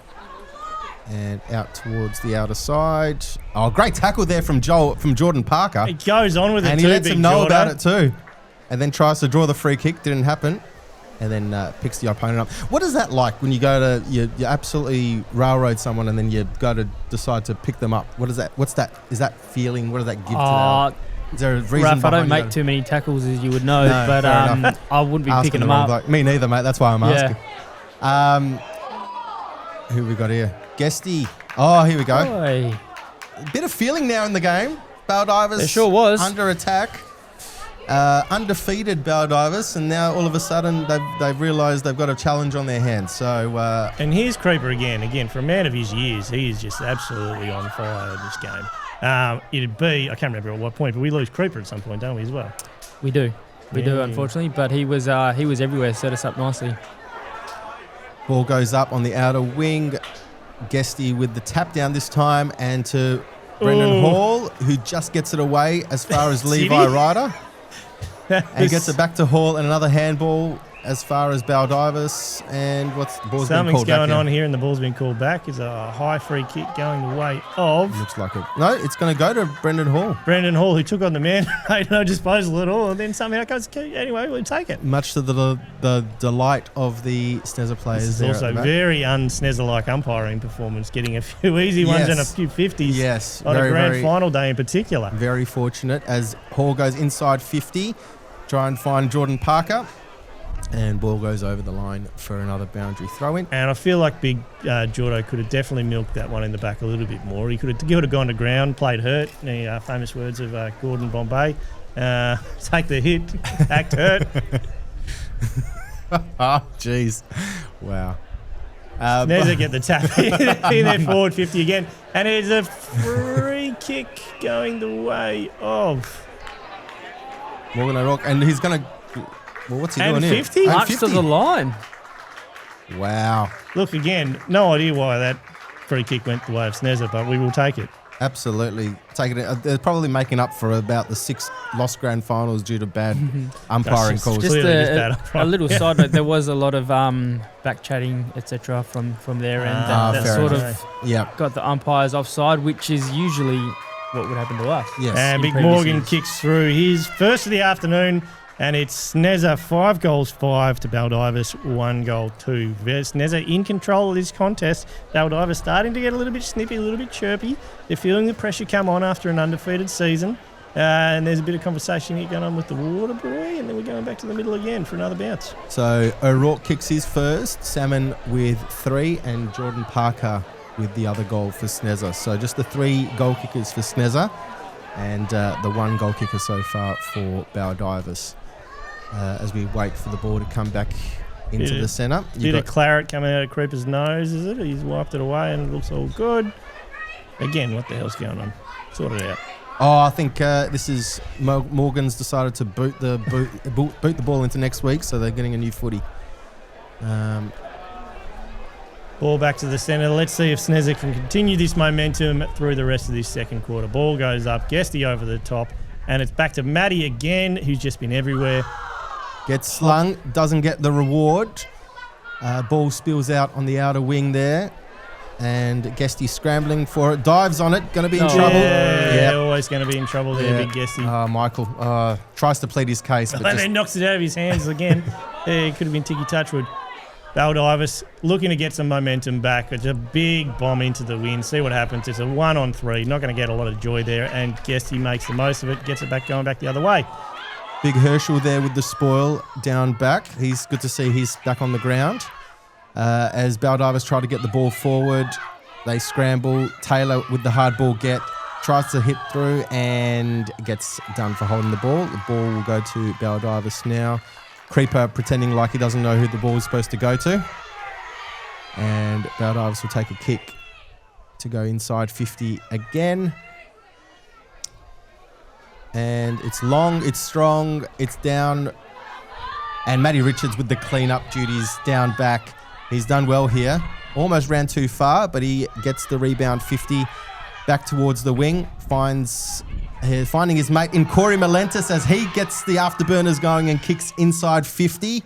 and out towards the outer side. Oh, great tackle there from Jordan Parker. It goes on with it And too, he lets Big him know Jordan. about it too. And then tries to draw the free kick. Didn't happen. And then picks the opponent up. What is that like when you go to, you absolutely railroad someone and then you go to decide to pick them up? What is that? What's that? Is that feeling? What does that give to them? Is there a reason Raf, I don't behind make that? too many tackles, as you would know, No, but fair enough. I wouldn't be Asking picking the them wrong up. bloke. Me neither, mate. That's why I'm Yeah. asking. Who we got here? Guesty. Oh, here we go. Oi. A bit of feeling now in the game. Baldivis There sure was. under attack. Undefeated Baldivis, and now all of a sudden they've realised they've got a challenge on their hands. So And here's Creeper again. Again, for a man of his years, he is just absolutely on fire in this game. It'd be, I can't remember at what point, but we lose Creeper at some point, don't we, as well? We do, Yeah. unfortunately. But he was everywhere, set us up nicely. ball goes up on the outer wing. Guesty with the tap down this time, and to Brendan Ooh. Hall, who just gets it away as far as Did Levi he? Ryder. And gets it back to Hall, and another handball as far as Baldivis. And what's the ball's been Something's called back going in. on here, and the ball's been called back. It's a high free kick going the way of Looks like it. No, it's going to go to Brendan Hall. Brendan Hall, who took on the man, made no disposal at all, and then somehow goes, anyway, we'll take it. Much to the delight of the SNESA players. This is there at also the back. very un-SNESA-like umpiring performance, getting a few easy ones and a Yes. few 50s Yes, on very, a grand very, final day in particular. very fortunate as Hall goes inside 50, try and find Jordan Parker, and ball goes over the line for another boundary throw-in. And I feel like big Jordo could have definitely milked that one in the back a little bit more. He could have gone to ground, played hurt. The famous words of Gordon Bombay. Take the hit, act hurt. Oh, jeez. Wow. Neza get the tap in there forward 50 again. And it's a free kick going the way of... Morgan O'Rourke, and he's going to... Well, what's he And doing 50? here? And March to the line. Wow. Look, again, no idea why that free kick went the way of SNESA, but we will take it. Absolutely. Take it. They're probably making up for about the 6 lost grand finals due to bad umpiring That's calls. just- Clearly just bad A upright. little Yeah. side note, there was a lot of back chatting, etc. from their end. That fair sort enough. of Yeah. got the umpires offside, which is usually what would happen to us. Yes. And in Big previous Morgan years. kicks through his first of the afternoon, and it's SNESA 5 goals 5 to Baldivis 1 goal 2. SNESA in control of this contest. Baldivis starting to get a little bit snippy, a little bit chirpy. They're feeling the pressure come on after an undefeated season. And there's a bit of conversation here going on with the water boy, and then we're going back to the middle again for another bounce. So O'Rourke kicks his first, Salmon with 3, and Jordan Parker with the other goal for SNESA. So just the 3 goal kickers for SNESA, and the 1 goal kicker so far for Baldivis. As we wait for the ball to come back into the centre. Bit of claret coming out of Creeper's nose, is it? He's wiped it away and it looks all good. Again, what the hell's going on? Sort it out. Oh, I think this is Morgan's decided to boot the ball into next week, so they're getting a new footy. Ball back to the centre. Let's see if SNESA can continue this momentum through the rest of this second quarter. Ball goes up, Guesty over the top, and it's back to Matty again, who's just been everywhere. Gets slung, doesn't get the reward. Ball spills out on the outer wing there, and Guesty scrambling for it, dives on it, going to be in trouble. Yeah, Yep. always going to be in trouble there, Yeah. Big Guesty. Michael tries to plead his case, but And just then knocks it out of his hands again. It could have been Tiki Touchwood. Baldivis looking to get some momentum back. It's a big bomb into the wind. See what happens. It's a 1-on-3. Not going to get a lot of joy there. And Guesty makes the most of it. Gets it back, going back the other way. Big Herschel there with the spoil down back. He's good to see he's back on the ground. As Baldivis try to get the ball forward, they scramble. Taylor with the hard ball get, tries to hit through and gets done for holding the ball. The ball will go to Baldivis now. Creeper pretending like he doesn't know who the ball is supposed to go to. And Baldivis will take a kick to go inside 50 again. And it's long, it's strong, it's down. And Matty Richards with the clean-up duties down back. He's done well here. Almost ran too far, but he gets the rebound 50 back towards the wing. Finding his mate in Corey Malentis as he gets the afterburners going and kicks inside 50.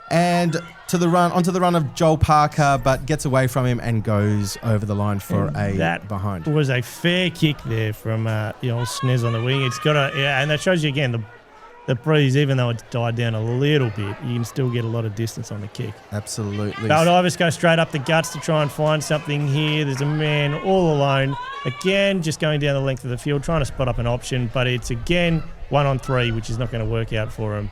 And onto the run of Joel Parker, but gets away from him and goes over the line for That behind. was a fair kick there from the old SNES on the wing. It's got and that shows you again the breeze, even though it's died down a little bit, you can still get a lot of distance on the kick. Absolutely. Baldivis go straight up the guts to try and find something here. There's a man all alone. Again, just going down the length of the field, trying to spot up an option, but it's again 1-on-3, which is not going to work out for him.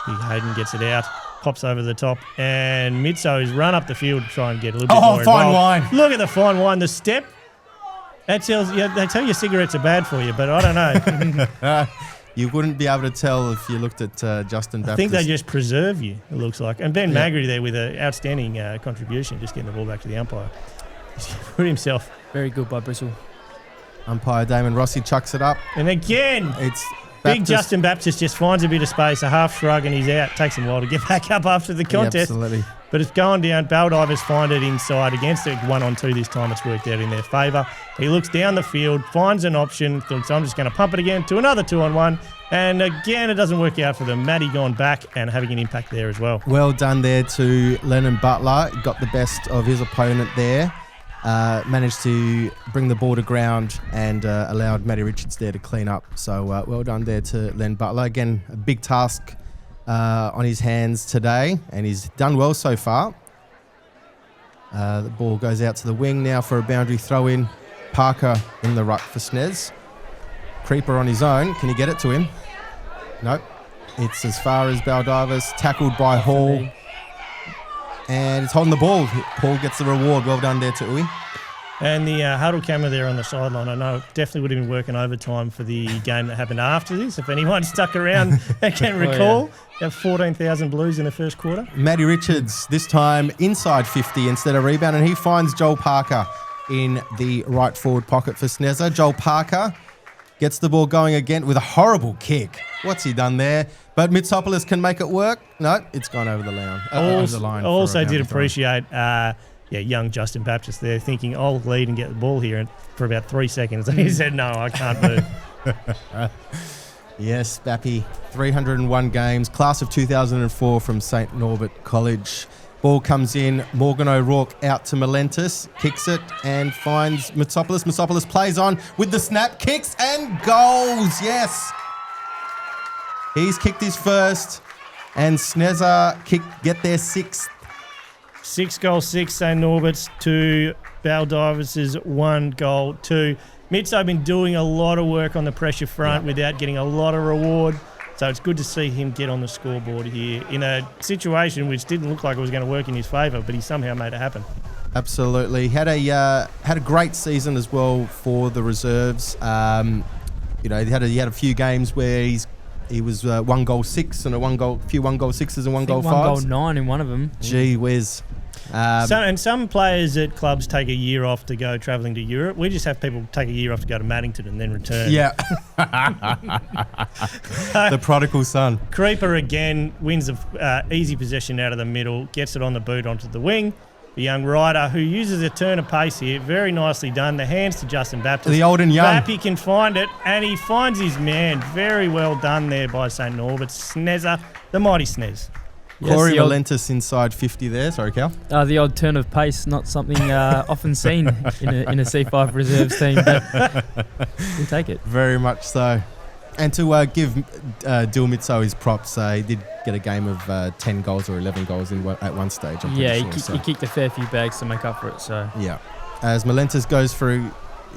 Big Hayden gets it out, pops over the top, and Mitso's run up the field to try and get a little bit more fine involved. wine. Look at the fine wine. The step, that tells you, they tell you cigarettes are bad for you, but I don't know. You wouldn't be able to tell if you looked at Justin Baptist. I think they just preserve you, it looks like. And Ben Magri there with an outstanding contribution, just getting the ball back to the umpire. He's put himself. Very good by Bristol. Umpire Damon Rossi chucks it up. And again, It's big Baptist. Justin Baptist just finds a bit of space, a half shrug, and he's out. Takes him a while to get back up after the Yeah, contest. absolutely. But it's going down. Baldivis find it inside against it 1-on-2 this time. It's worked out in their favour. He looks down the field, finds an option, thinks I'm just going to pump it again to another 2-on-1. And again, it doesn't work out for them. Matty gone back and having an impact there as well. Well done there to Lennon Butler. Got the best of his opponent there. Managed to bring the ball to ground and allowed Matty Richards there to clean up. So well done there to Len Butler. Again, a big task on his hands today, and he's done well so far. The ball goes out to the wing now for a boundary throw-in. Parker in the ruck for SNES. Creeper on his own. Can he get it to him? Nope. It's as far as Baldivis. Tackled by Hall. And it's holding the ball. Paul gets the reward. Well done there to Uwe. And the huddle camera there on the sideline, I know definitely would have been working overtime for the game that happened after this. If anyone stuck around and can recall, they have 14,000 Blues in the first quarter. Matty Richards, this time inside 50 instead of rebound, and he finds Joel Parker in the right forward pocket for SNESA. Joel Parker gets the ball going again with a horrible kick. What's he done there? But Mitsopoulos can make it work. No, it's gone over the line. Also did appreciate young Justin Baptist there thinking, I'll lead and get the ball here for about 3 seconds. And he said, no, I can't move. Yes, Bappy, 301 games, class of 2004 from St. Norbert College. Ball comes in, Morgan O'Rourke out to Melentis, kicks it and finds Mitsopoulos. Mitsopoulos plays on with the snap, kicks and goals, yes. He's kicked his first, and SNESA get their sixth. 6-6, St. Norbert's to Baldivis' 1-2. Mitso been doing a lot of work on the pressure front without getting a lot of reward. So it's good to see him get on the scoreboard here in a situation which didn't look like it was going to work in his favour, but he somehow made it happen. Absolutely. Had a great season as well for the reserves. He had a few games where he was 1-6 and a few 1-6s and 1-5s. 1-9 in one of them. Gee whiz. Some players at clubs take a year off to go travelling to Europe. We just have people take a year off to go to Maddington and then return. Yeah. The prodigal son. Creeper again wins a easy possession out of the middle, gets it on the boot onto the wing. The young rider who uses a turn of pace here, very nicely done. The hands to Justin Baptist. The old and young. Bappy can find it, and he finds his man. Very well done there by St. Norbert's. SNESA, the mighty SNES. Corey Melentis inside 50 there. Sorry, Cal. The odd turn of pace, not something often seen in a C5 reserves team, but we'll take it. Very much so. And to give Dil Mitso his props, he did get a game of 10 goals or 11 goals at one stage. He kicked a fair few bags to make up for it. So yeah, as Melentis goes through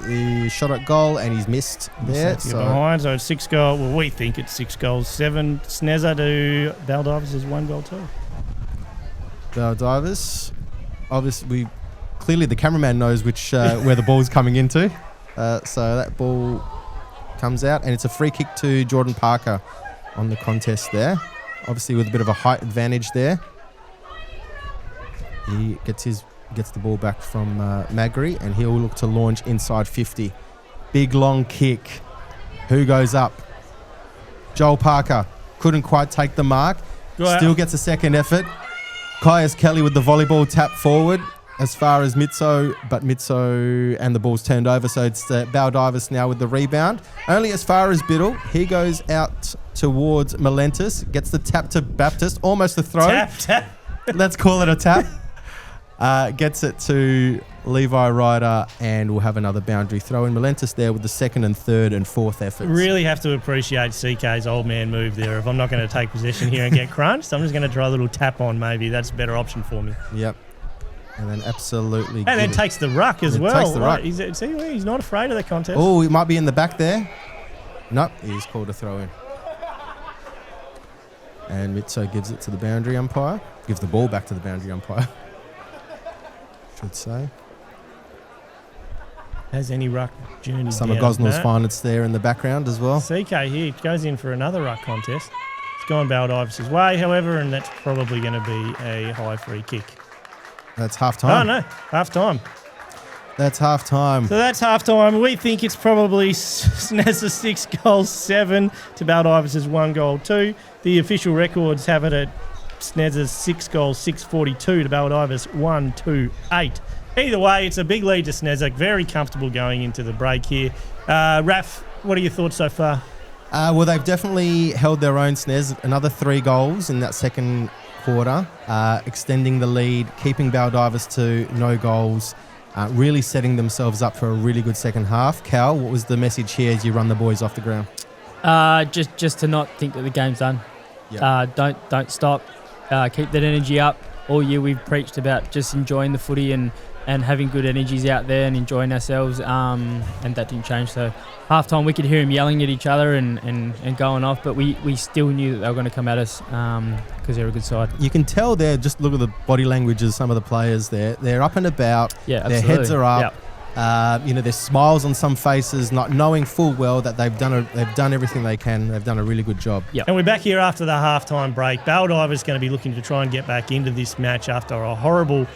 the shot at goal and he's missed there. Behind, so it's 6 goals. Well, we think it's 6 goals. 7 SNESA to Baldivis' 1 goal too. Baldivis, obviously, clearly the cameraman knows which where the ball's coming into. So that ball comes out and it's a free kick to Jordan Parker on the contest there. Obviously with a bit of a height advantage there. He gets the ball back from Magri and he'll look to launch inside 50. Big long kick. Who goes up? Joel Parker couldn't quite take the mark. Still gets a second effort. Caius Kelly with the volleyball tap forward as far as Mitso, but Mitso and the ball's turned over, so it's Baldivis now with the rebound. Only as far as Biddle. He goes out towards Melentis, gets the tap to Baptist, almost a throw. Tap. Let's call it a tap. Gets it to Levi Ryder, and we'll have another boundary throw in. Relentless there with the second and third and fourth efforts. Really have to appreciate CK's old man move there. If I'm not going to take possession here and get crunched, I'm just going to try a little tap on maybe. That's a better option for me. Yep. And then absolutely. And then takes the ruck as well. Takes the ruck. He's not afraid of the contest. Oh, he might be in the back there. Nope, he's called a throw in. And Mitso gives it to the boundary umpire. Gives the ball back to the boundary umpire. Should say. Has any ruck journey Some of down Gosnell's that? finest there in the background as well. CK here goes in for another ruck contest. It's gone Baldivis' way, however, and that's probably going to be a high free kick. That's half time. Oh, no, half time. That's half time. So that's half time. We think it's probably SNESA 6 goals 7 to Baldivis' 1 goal 2. The official records have it at SNESA 6 goals 642 to Baldivis 128. Either way, it's a big lead to SNESA. Very comfortable going into the break here. Raf, what are your thoughts so far? Well, they've definitely held their own, SNES. Another 3 goals in that second quarter, extending the lead, keeping Baldivis to no goals, really setting themselves up for a really good second half. Cal, what was the message here as you run the boys off the ground? Just to not think that the game's done. Yep. Don't stop. Keep that energy up. All year we've preached about just enjoying the footy and having good energies out there and enjoying ourselves, and that didn't change. So half-time we could hear them yelling at each other and going off, but we still knew that they were going to come at us because they're a good side. You can tell there, just look at the body language of some of the players there. They're up and about. Yeah, their absolutely. heads are up. Yep. There's smiles on some faces, not knowing full well that they've done everything they can. They've done a really good job. Yep. And we're back here after the half-time break. Baldivis going to be looking to try and get back into this match after a horrible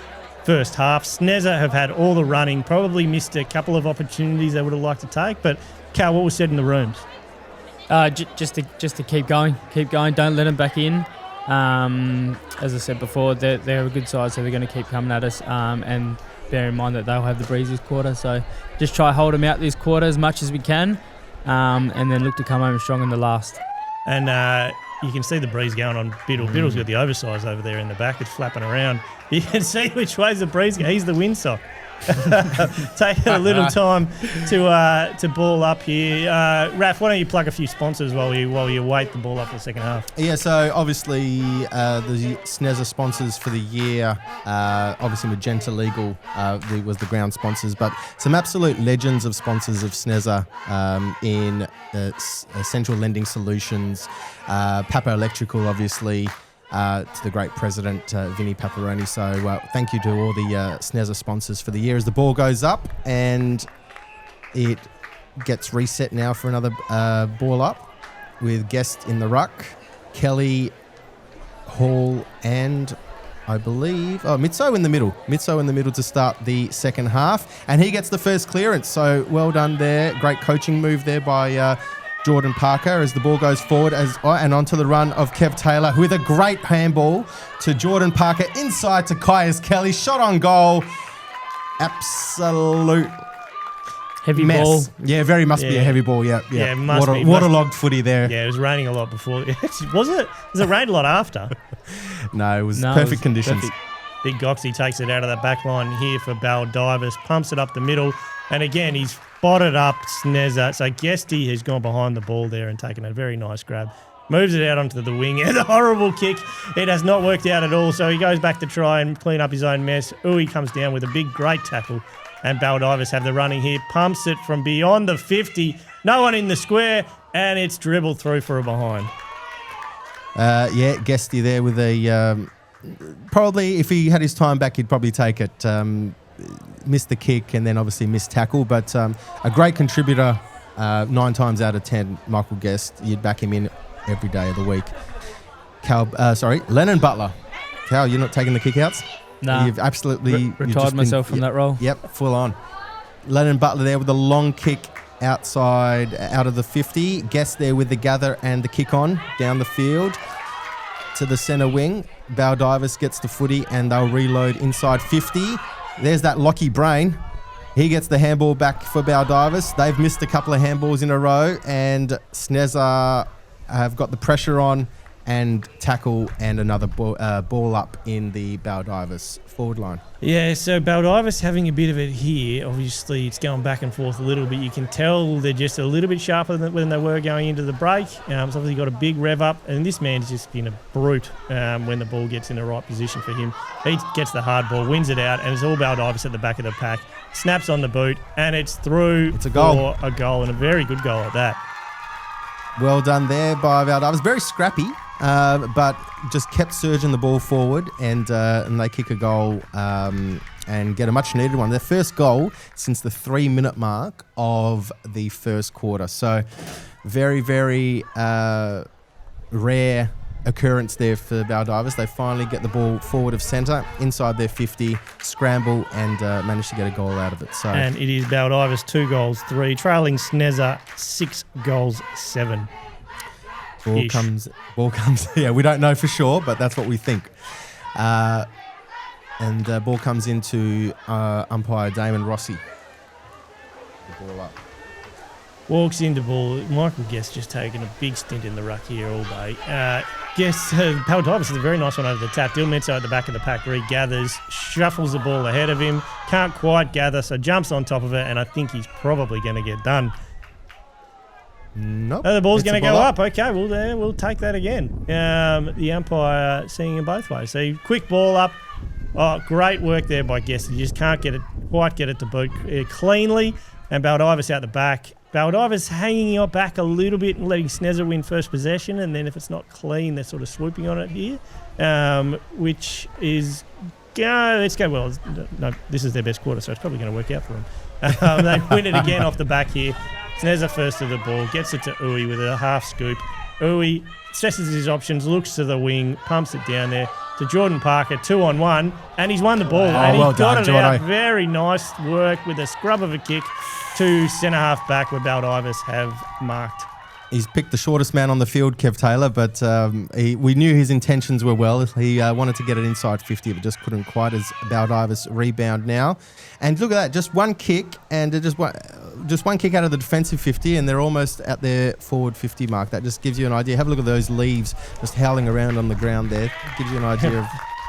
first half. SNESA have had all the running, probably missed a couple of opportunities they would have liked to take. But Cal, what was said in the rooms? Just to keep going. Don't let them back in. As I said before, they're a good side, so they're going to keep coming at us. And bear in mind that they'll have the breeze this quarter, so just try hold them out this quarter as much as we can, and then look to come home strong in the last. And you can see the breeze going on Biddle. Biddle's got the oversize over there in the back. It's flapping around. You can see which way's the breeze going. He's the windsock. Taking a little time to ball up here. Raf, why don't you plug a few sponsors while you wait the ball up for the second half? Yeah, so obviously the SNESA sponsors for the year, obviously Magenta Legal was the ground sponsors, but some absolute legends of sponsors of SNESA in Central Lending Solutions, Papa Electrical, obviously, to the great president, Vinny Paparoni. So thank you to all the SNESA sponsors for the year as the ball goes up and it gets reset now for another ball up with Guest in the ruck, Kelly, Hall and I believe Mitso in the middle. Mitso in the middle to start the second half, and he gets the first clearance. So well done there. Great coaching move there by Jordan Parker as the ball goes forward and onto the run of Kev Taylor with a great handball to Jordan Parker inside to Kaius Kelly. Shot on goal. Absolute heavy mess. ball. Yeah, must be a heavy ball. Yeah. Waterlogged footy there. Yeah, it was raining a lot before. Was it? Was it rained a lot after? No, it was perfect conditions. Perfect. Big Goxie takes it out of the back line here for Baldivis, pumps it up the middle, and again he's spotted up SNESA. So Guesty has gone behind the ball there and taken a very nice grab. Moves it out onto the wing, and a horrible kick. It has not worked out at all, so he goes back to try and clean up his own mess. Uwe comes down with a big, great tackle, and Baldivis have the running here. Pumps it from beyond the 50. No one in the square, and it's dribbled through for a behind. Guesty there with a... probably, if he had his time back, he'd probably take it. Missed the kick and then obviously missed tackle, but a great contributor 9 times out of 10, Michael Guest. You'd back him in every day of the week. Lennon Butler. Cal, you're not taking the kickouts? No. You've absolutely... retired myself from that role. Yep, full on. Lennon Butler there with a long kick outside, out of the 50. Guest there with the gather and the kick on down the field to the centre wing. Baldivis gets the footy and they'll reload inside 50. There's that Lockie Brain. He gets the handball back for Baldivis. They've missed a couple of handballs in a row, and SNESA have got the pressure on and tackle and another ball up in the Baldivis forward line. Yeah, so Baldivis having a bit of it here. Obviously, it's going back and forth a little bit. You can tell they're just a little bit sharper than they were going into the break. It's obviously got a big rev up, and this man's just been a brute when the ball gets in the right position for him. He gets the hard ball, wins it out, and it's all Baldivis at the back of the pack. Snaps on the boot, and it's through. It's a goal. For a goal, and a very good goal at that. Well done there by Baldivis. Very scrappy, but just kept surging the ball forward, and they kick a goal and get a much-needed one. Their first goal since the 3-minute mark of the first quarter. So very, very rare occurrence there for Baldivis. They finally get the ball forward of centre, inside their 50, scramble, and manage to get a goal out of it. So, and it is Baldivis 2 goals 3, trailing SNESA 6 goals 7. Ball comes. Yeah, we don't know for sure, but that's what we think. And ball comes into umpire Damon Rossi. The ball up. Walks into ball. Michael Guest just taking a big stint in the ruck here all day. Guest, Baldivis is a very nice one over the tap. Dilmenso at the back of the pack regathers, shuffles the ball ahead of him, can't quite gather, so jumps on top of it, and I think he's probably going to get done. Nope. Oh, the ball's going to go up. Okay, well, we'll take that again. The umpire seeing it both ways. So quick ball up. Oh, great work there by Guest. He just can't quite get it to boot cleanly. And Baldivis out the back. Baldivis hanging it back a little bit and letting SNESA win first possession, and then if it's not clean, they're sort of swooping on it here, which is let's go. Well, no, this is their best quarter, so it's probably going to work out for them. They win it again off the back here. SNESA first to the ball, gets it to Uwe with a half scoop. Uwe stresses his options, looks to the wing, pumps it down there to Jordan Parker, 2-on-1, and he's won the ball. And he's got it out. Very nice work with a scrub of a kick to centre half back where Baldivis have marked. He's picked the shortest man on the field, Kev Taylor, but we knew his intentions were well. He wanted to get it inside 50, but just couldn't quite as Baldivis rebound now. And look at that, just one kick, and just one kick out of the defensive 50, and they're almost at their forward 50 mark. That just gives you an idea. Have a look at those leaves just howling around on the ground there. Gives you an idea of...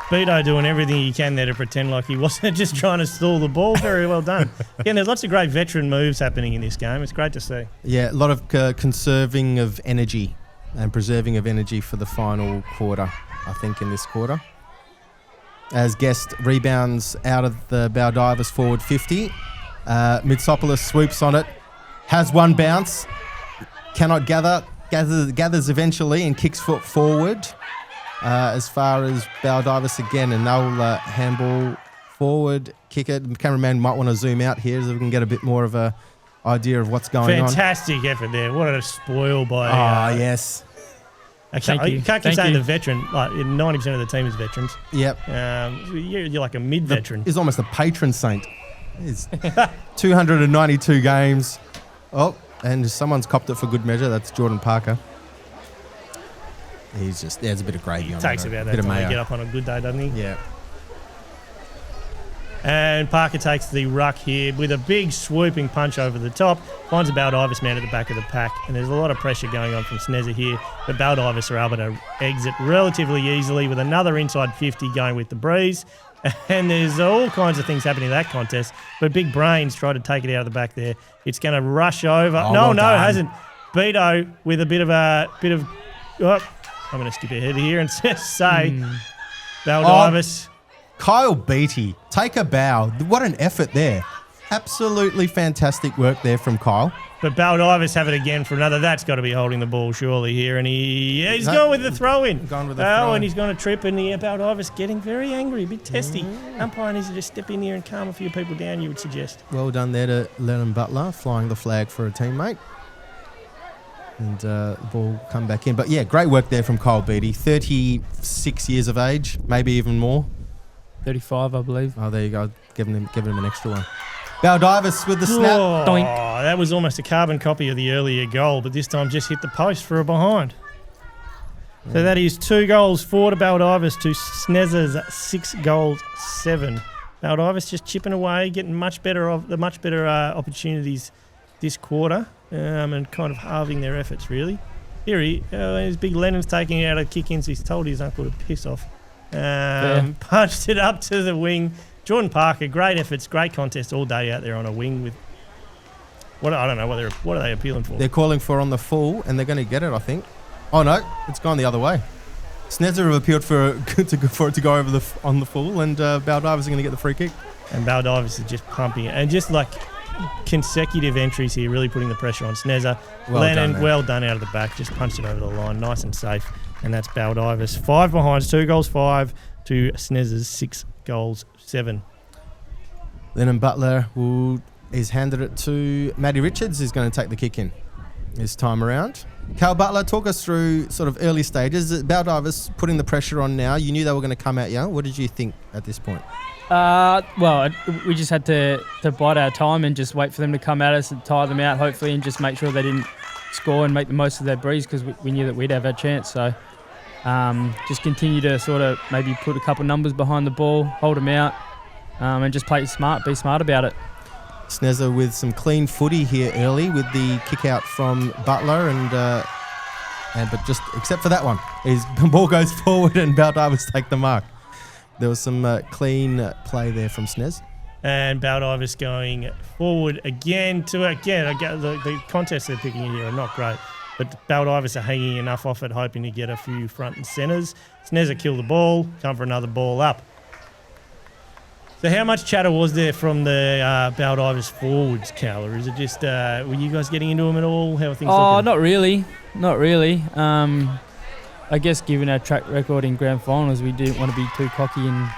Beto doing everything he can there to pretend like he wasn't just trying to stall the ball. Very well done. Again, there's lots of great veteran moves happening in this game. It's great to see. Yeah, a lot of conserving of energy and preserving of energy for the final quarter, I think, in this quarter. As Guest rebounds out of the Baldivis forward 50. Mitsopoulos swoops on it. Has one bounce. Cannot gathers eventually and kicks foot forward. As far as Baldivis again, and they'll handball forward, kick it. The cameraman might want to zoom out here so we can get a bit more of a idea of what's going on. Fantastic effort there. What a spoil by... yes. You can't keep saying the veteran. Like 90% of the team is veterans. Yep. You're like a mid-veteran. He's almost a patron saint. He's 292 games. Oh, and someone's copped it for good measure. That's Jordan Parker. He's just, there's a bit of gravy on it. Takes about that time to get up on a good day, doesn't he? Yeah. And Parker takes the ruck here with a big swooping punch over the top. Finds a Baldivis man at the back of the pack. And there's a lot of pressure going on from SNESA here. But Baldivis are able to exit relatively easily with another inside 50 going with the breeze. And there's all kinds of things happening in that contest. But Big Brains tried to take it out of the back there. It's going to rush over. It hasn't. Beto with a bit of... I'm going to skip ahead here and say Baldivis. Kyle Beattie, take a bow. What an effort there. Absolutely fantastic work there from Kyle. But Baldivis have it again for another. That's got to be holding the ball surely here. And he's going with the throw-in. And he's going to trip. And Baldivis getting very angry, a bit testy. Umpire needs to just step in here and calm a few people down, you would suggest. Well done there to Lennon Butler, flying the flag for a teammate. And the ball come back in. But yeah, great work there from Kyle Beattie. 36 years of age, maybe even more. 35, I believe. Oh, there you go. Giving him an extra one. Baldivis with the snap. Doink. That was almost a carbon copy of the earlier goal, but this time just hit the post for a behind. Yeah. So that is 2 goals, 4 to Baldivis to SNESA's 6 goals, 7. Baldivis just chipping away, getting much better opportunities this quarter, and kind of halving their efforts, really. Here his big Lennon's taking it out of kick-ins. He's told his uncle to piss off. Punched it up to the wing. Jordan Parker, great efforts, great contest all day out there on a wing with. I don't know what are they appealing for? They're calling for on the full, and they're going to get it, I think. Oh no, it's gone the other way. SNESA have appealed for it to go over on the full, and Baldivis are going to get the free kick. And Baldivis is just pumping it, and just like consecutive entries here, really putting the pressure on SNESA. Lennon, well done out of the back, just punched it over the line, nice and safe. And that's Baldivis. 5 behinds, 2 goals 5 to SNESA's 6 goals 7. Lennon Butler is handed it to Matty Richards, who's going to take the kick in this time around. Cal Butler, talk us through sort of early stages. Baldivis putting the pressure on now. You knew they were going to come at you. What did you think at this point? Well, we just had to bide our time and just wait for them to come at us and tire them out, hopefully, and just make sure they didn't score and make the most of their breeze, because we knew that we'd have our chance. So just continue to sort of maybe put a couple numbers behind the ball, hold them out, and just play smart, be smart about it. SNESA with some clean footy here early with the kick out from Butler, but just except for that one, the ball goes forward and Baldivis take the mark. There was some clean play there from SNES. And Baldivis going forward again. The contests they're picking in here are not great, but Baldivis are hanging enough off it, hoping to get a few front and centres. SNESA kill the ball, come for another ball up. So how much chatter was there from the Baldivis forwards, Cal? Or is it just, were you guys getting into them at all? How are things looking? Not really. I guess given our track record in grand finals, we didn't want to be too cocky and,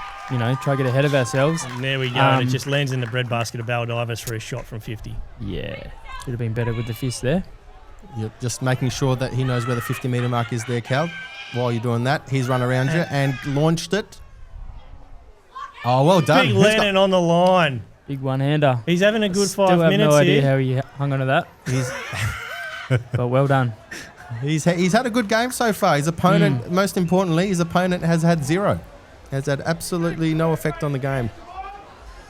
try to get ahead of ourselves. And there we go, and it just lands in the breadbasket of Baldivis for a shot from 50. Yeah, should have been better with the fist there. Yep, just making sure that he knows where the 50-metre mark is there, Cal. While you're doing that, he's run around you and launched it. Oh, well done. Big Lennon on the line. Big one-hander. He's having a good 5 Still have minutes no idea here. how he hung on to that. But well done. He's had a good game so far. His opponent, most importantly, has had 0. Has had absolutely no effect on the game.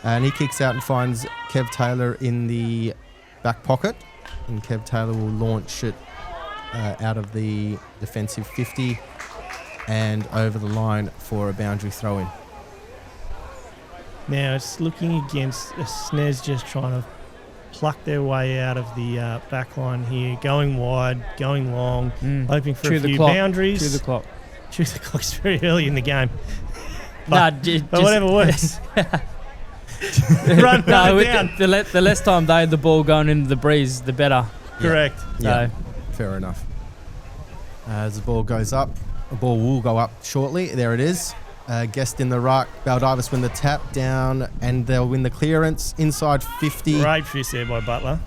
And he kicks out and finds Kev Taylor in the back pocket. And Kev Taylor will launch it out of the defensive 50 and over the line for a boundary throw-in. Now it's looking against SNES just trying to pluck their way out of the back line here, going wide, going long, hoping for a few boundaries. Chew the clock. Chew the clock's very early in the game. But whatever works. Run down. The less time they had the ball going into the breeze, the better. Correct. Yeah. Fair enough. As the ball goes up, the ball will go up shortly. There it is. Guest in the ruck. Baldivis win the tap down, and they'll win the clearance inside 50. Great fist there by Butler.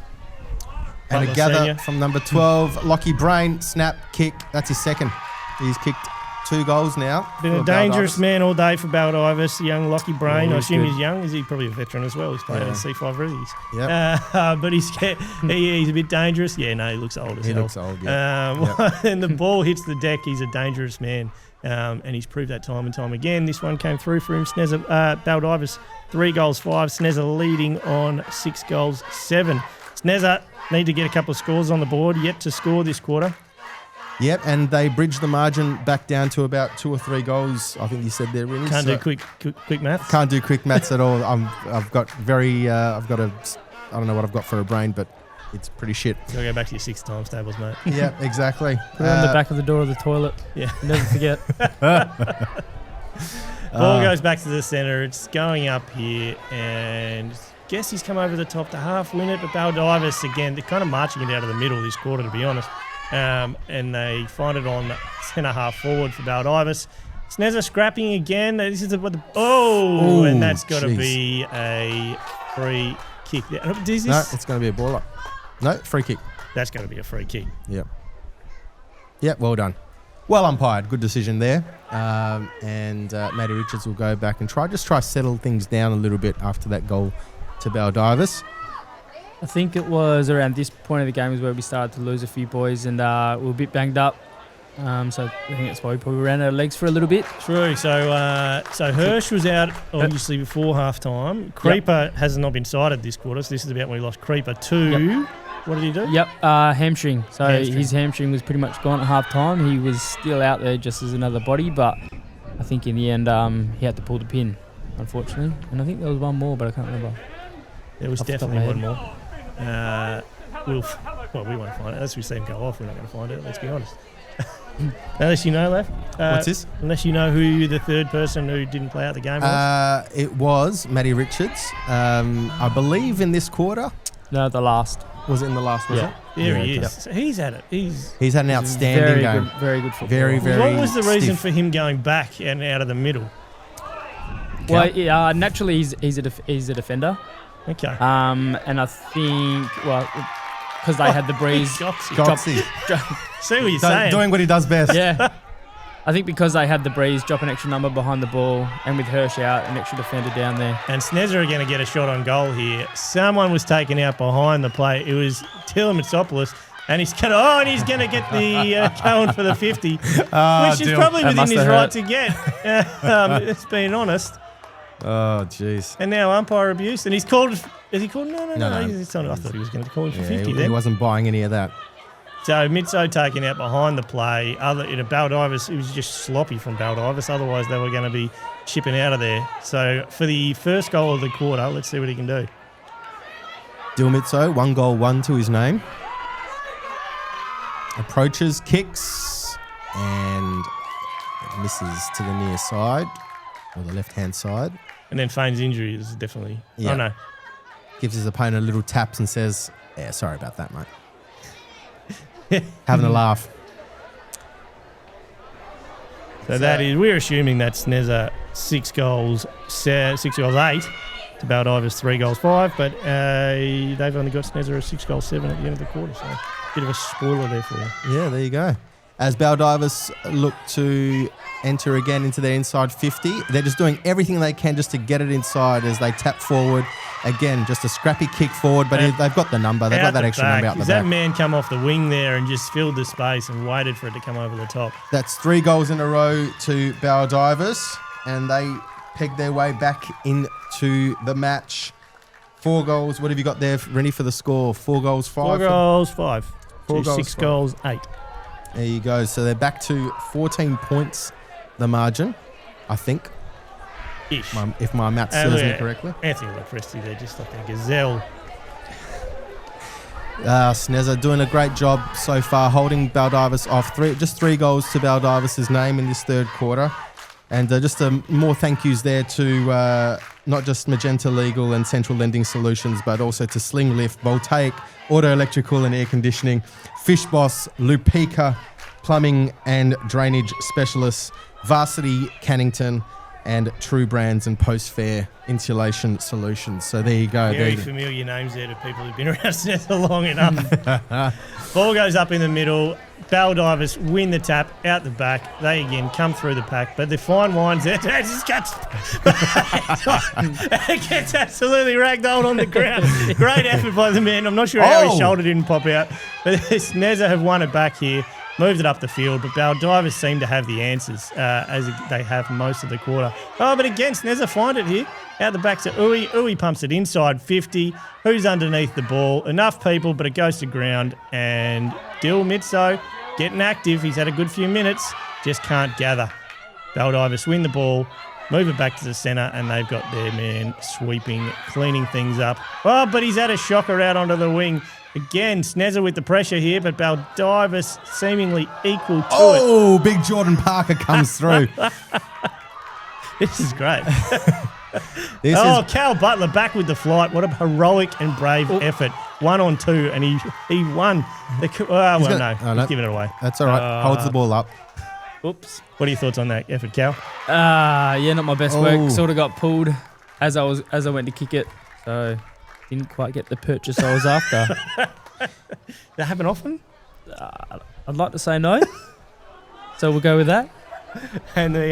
And a gather senior from number 12, Lockie Brain, snap, kick. That's his second. He's kicked 2 goals now. Been a dangerous man all day for Baldivis, young Lockie Brain. Oh, I assume good. He's young. Is he probably a veteran as well? He's playing in C5 Rookies. Yep. But he's a bit dangerous. Yeah, no, he looks old as hell. He looks old, yeah. And the ball hits the deck. He's a dangerous man. And he's proved that time and time again. This one came through for him. Baldivis, 3 goals 5. SNESA leading on 6 goals 7. SNESA need to get a couple of scores on the board. Yet to score this quarter. Yep, and they bridge the margin back down to about 2 or 3 goals. I think you said there, Rinny. Can't do quick maths. Can't do quick maths at all. I don't know what I've got for a brain, but it's pretty shit. You'll go back to your 6 times tables, mate. Yeah, exactly. Put it on the back of the door of the toilet. Yeah. Never forget. Ball goes back to the centre. It's going up here, and guess he's come over the top to half win it. But Baldivis again, they're kind of marching it out of the middle this quarter, to be honest. And they find it on centre half forward for Baldivis. SNESA scrapping again. This is and that's got to be a free kick. No, it's going to be a baller. No, free kick. That's going to be a free kick. Yep. Yep, well done. Well umpired. Good decision there. And Matty Richards will go back and try settle things down a little bit after that goal to Baldivis. I think it was around this point of the game is where we started to lose a few boys, and we were a bit banged up. So I think that's why we probably ran out of legs for a little bit. True. So Hirsch was out obviously before half time. Creeper has not been cited this quarter, so this is about when we lost Creeper to What did he do? Yep, hamstring. So Hamstring. his hamstring was pretty much gone at half time. He was still out there just as another body, but I think in the end he had to pull the pin, unfortunately. And I think there was one more, but I can't remember. There was Off the top of definitely my one more. We won't find it. Unless we see him go off, we're not going to find it, let's be honest. Unless you know, Lev. What's this? Unless you know who the third person who didn't play out the game was. It was Matty Richards. I believe in this quarter. No, the last. Was it in the last? Was Yeah. it? There he okay. is. So he's at it. He's had an outstanding very game. Good, very good football. Very, very. What was the reason stiff. for him going back and out of the middle? Well, yeah, naturally he's a defender. Okay. And I think because they had the breeze. Gotsy. See what you're saying. Doing what he does best. Yeah. I think because they had the breeze, drop an extra number behind the ball, and with Hirsch out, an extra defender down there. And SNESA are going to get a shot on goal here. Someone was taken out behind the play. It was Tila Mitsopoulos, and he's going to get the going for the 50, which is probably That within must his have right hurt. to get. It's being honest. Oh, jeez. And now umpire abuse, and he's called. Is he called? No. No. It's on, I thought he was going to call him for Yeah, 50 he then. wasn't buying any of that. So Mitso taken out behind the play. Baldivis, it was just sloppy from Baldivis. Otherwise, they were going to be chipping out of there. So for the first goal of the quarter, let's see what he can do. Dilmitso, 1 goal, 1 to his name. Approaches, kicks, and misses to the near side, or the left-hand side. And then feigns injury is definitely. Yeah. Oh no. Gives his opponent a little taps and says, "Yeah, sorry about that, mate." Having a laugh. So that is, we're assuming that SNESA 6 goals 8 to Baldivis 3 goals 5, but they've only got SNESA a 6 goals 7 at the end of the quarter. So bit of a spoiler there for you. Yeah, there you go. As Baldivis look to enter again into their inside 50, they're just doing everything they can just to get it inside as they tap forward. Again, just a scrappy kick forward, but they've got the number. They've got that extra number out the back. That man come off the wing there and just filled the space and waited for it to come over the top. That's 3 goals in a row to Baldivis, and they peg their way back into the match. 4 goals. What have you got there, Rennie, for the score? 4 goals, 5? 4 goals, 5. 4 goals, 6 5. goals, 8. There you go. So they're back to 14 points, the margin, I think, Ish. if my math serves me correctly. Anthony Lepresti, they're just like a gazelle. SNESA doing a great job so far, holding Baldivis off. Just 3 goals to Baldivis' name in this third quarter. And just more thank yous there to not just Magenta Legal and Central Lending Solutions, but also to Sling Lift, Voltaic, Auto Electrical and Air Conditioning, Fish Boss, Lupica, Plumbing and Drainage Specialists, Varsity Cannington, and True Brands and Post-Fair Insulation Solutions. So there you go. Very familiar names there to people who've been around SNESA long enough. Ball goes up in the middle. Baldivis win the tap out the back. They again come through the pack, but the fine wines there. It just gets absolutely ragdolled on the ground. Great effort by the man. I'm not sure how his shoulder didn't pop out, but SNESA have won it back here, moved it up the field, but Baldivis seem to have the answers as they have most of the quarter. Oh, but again, SNESA find it here. Out the back to Uwe. Uwe pumps it inside 50. Who's underneath the ball? Enough people, but it goes to ground. And Dil Mitso getting active. He's had a good few minutes. Just can't gather. Baldivis win the ball, move it back to the centre, and they've got their man sweeping, cleaning things up. Oh, but he's had a shocker out onto the wing. Again, SNESA with the pressure here, but Baldivis seemingly equal to it. Oh, big Jordan Parker comes through. This is great. This is Cal Butler back with the flight. What a heroic and brave effort. 1 on 2, and he won. He's giving it away. That's all right. Holds the ball up. Oops. What are your thoughts on that effort, Cal? Yeah, not my best work. Sort of got pulled as I went to kick it, so didn't quite get the purchase I was after. That happen often? I'd like to say no, so we'll go with that. And the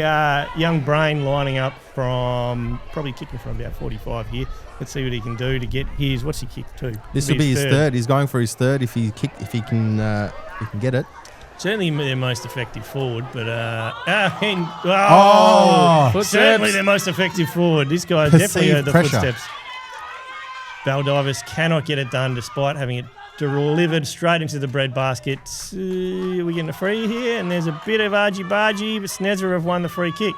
young brain lining up from probably kicking from about 45 here. Let's see what he can do to get his. What's he kicked to? This will be his third. He's going for his third if he can get it. Certainly their most effective forward, but certainly their most effective forward. This guy definitely heard the footsteps. Baldivis cannot get it done despite having it delivered straight into the bread basket. We're getting a free here, and there's a bit of argy-bargy, but SNESA have won the free kick.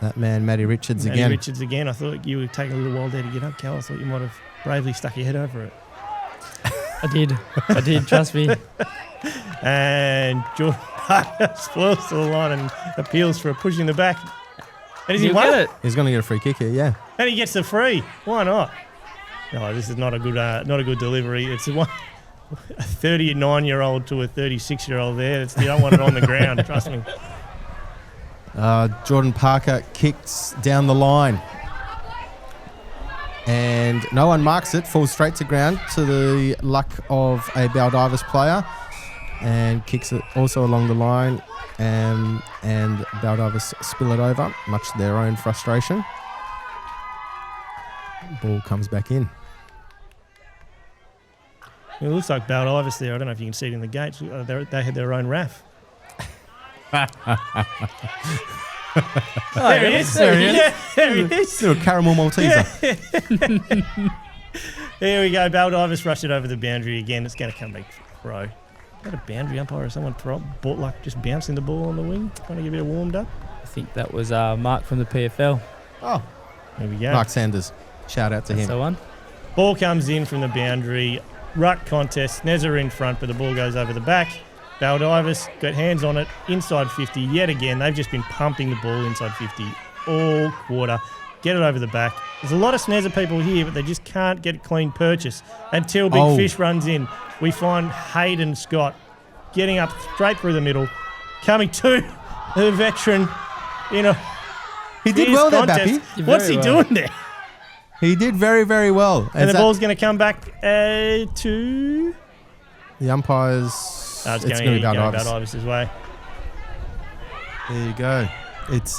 That man, Matty Richards Matty again. Richards again. I thought you were taking a little while there to get up, Cal. I thought you might have bravely stuck your head over it. I did, trust me. And Jordan Parker spoils to the line and appeals for a push in the back. And He'll get it. He's going to get a free kick here, yeah. And he gets the free. Why not? No, this is not a good delivery. It's a 39-year-old to a 36-year-old there. You don't want it on the ground, trust me. Jordan Parker kicks down the line. And no one marks it. Falls straight to ground to the luck of a Baldivis player. And kicks it also along the line. And Baldivis spill it over, much to their own frustration. Ball comes back in. It looks like Baldivis there. I don't know if you can see it in the gates. They had their own RAF. There he is. There he is. Yeah, there he is. Little caramel Malteser. Here we go. Baldivis rushed it over the boundary again. It's going to come back throw. Is that a boundary umpire or someone just bouncing the ball on the wing? Trying to get a bit of warmed up? I think that was Mark from the PFL. Oh, There we go. Mark Sanders. Shout out to That's him. the one. Ball comes in from the boundary. Ruck contest. SNESA in front, but the ball goes over the back. Baldivis got hands on it inside 50 yet again. They've just been pumping the ball inside 50 all quarter. Get it over the back. There's a lot of SNESA people here, but they just can't get a clean purchase until Big Fish runs in. We find Hayden Scott getting up straight through the middle, coming to the veteran in a He did well there, contest. Bappy. What's he doing there? He did very, very well. And the ball's going to come back to... The umpires... it's going going to be Baldivis. Baldivis' way. There you go. It's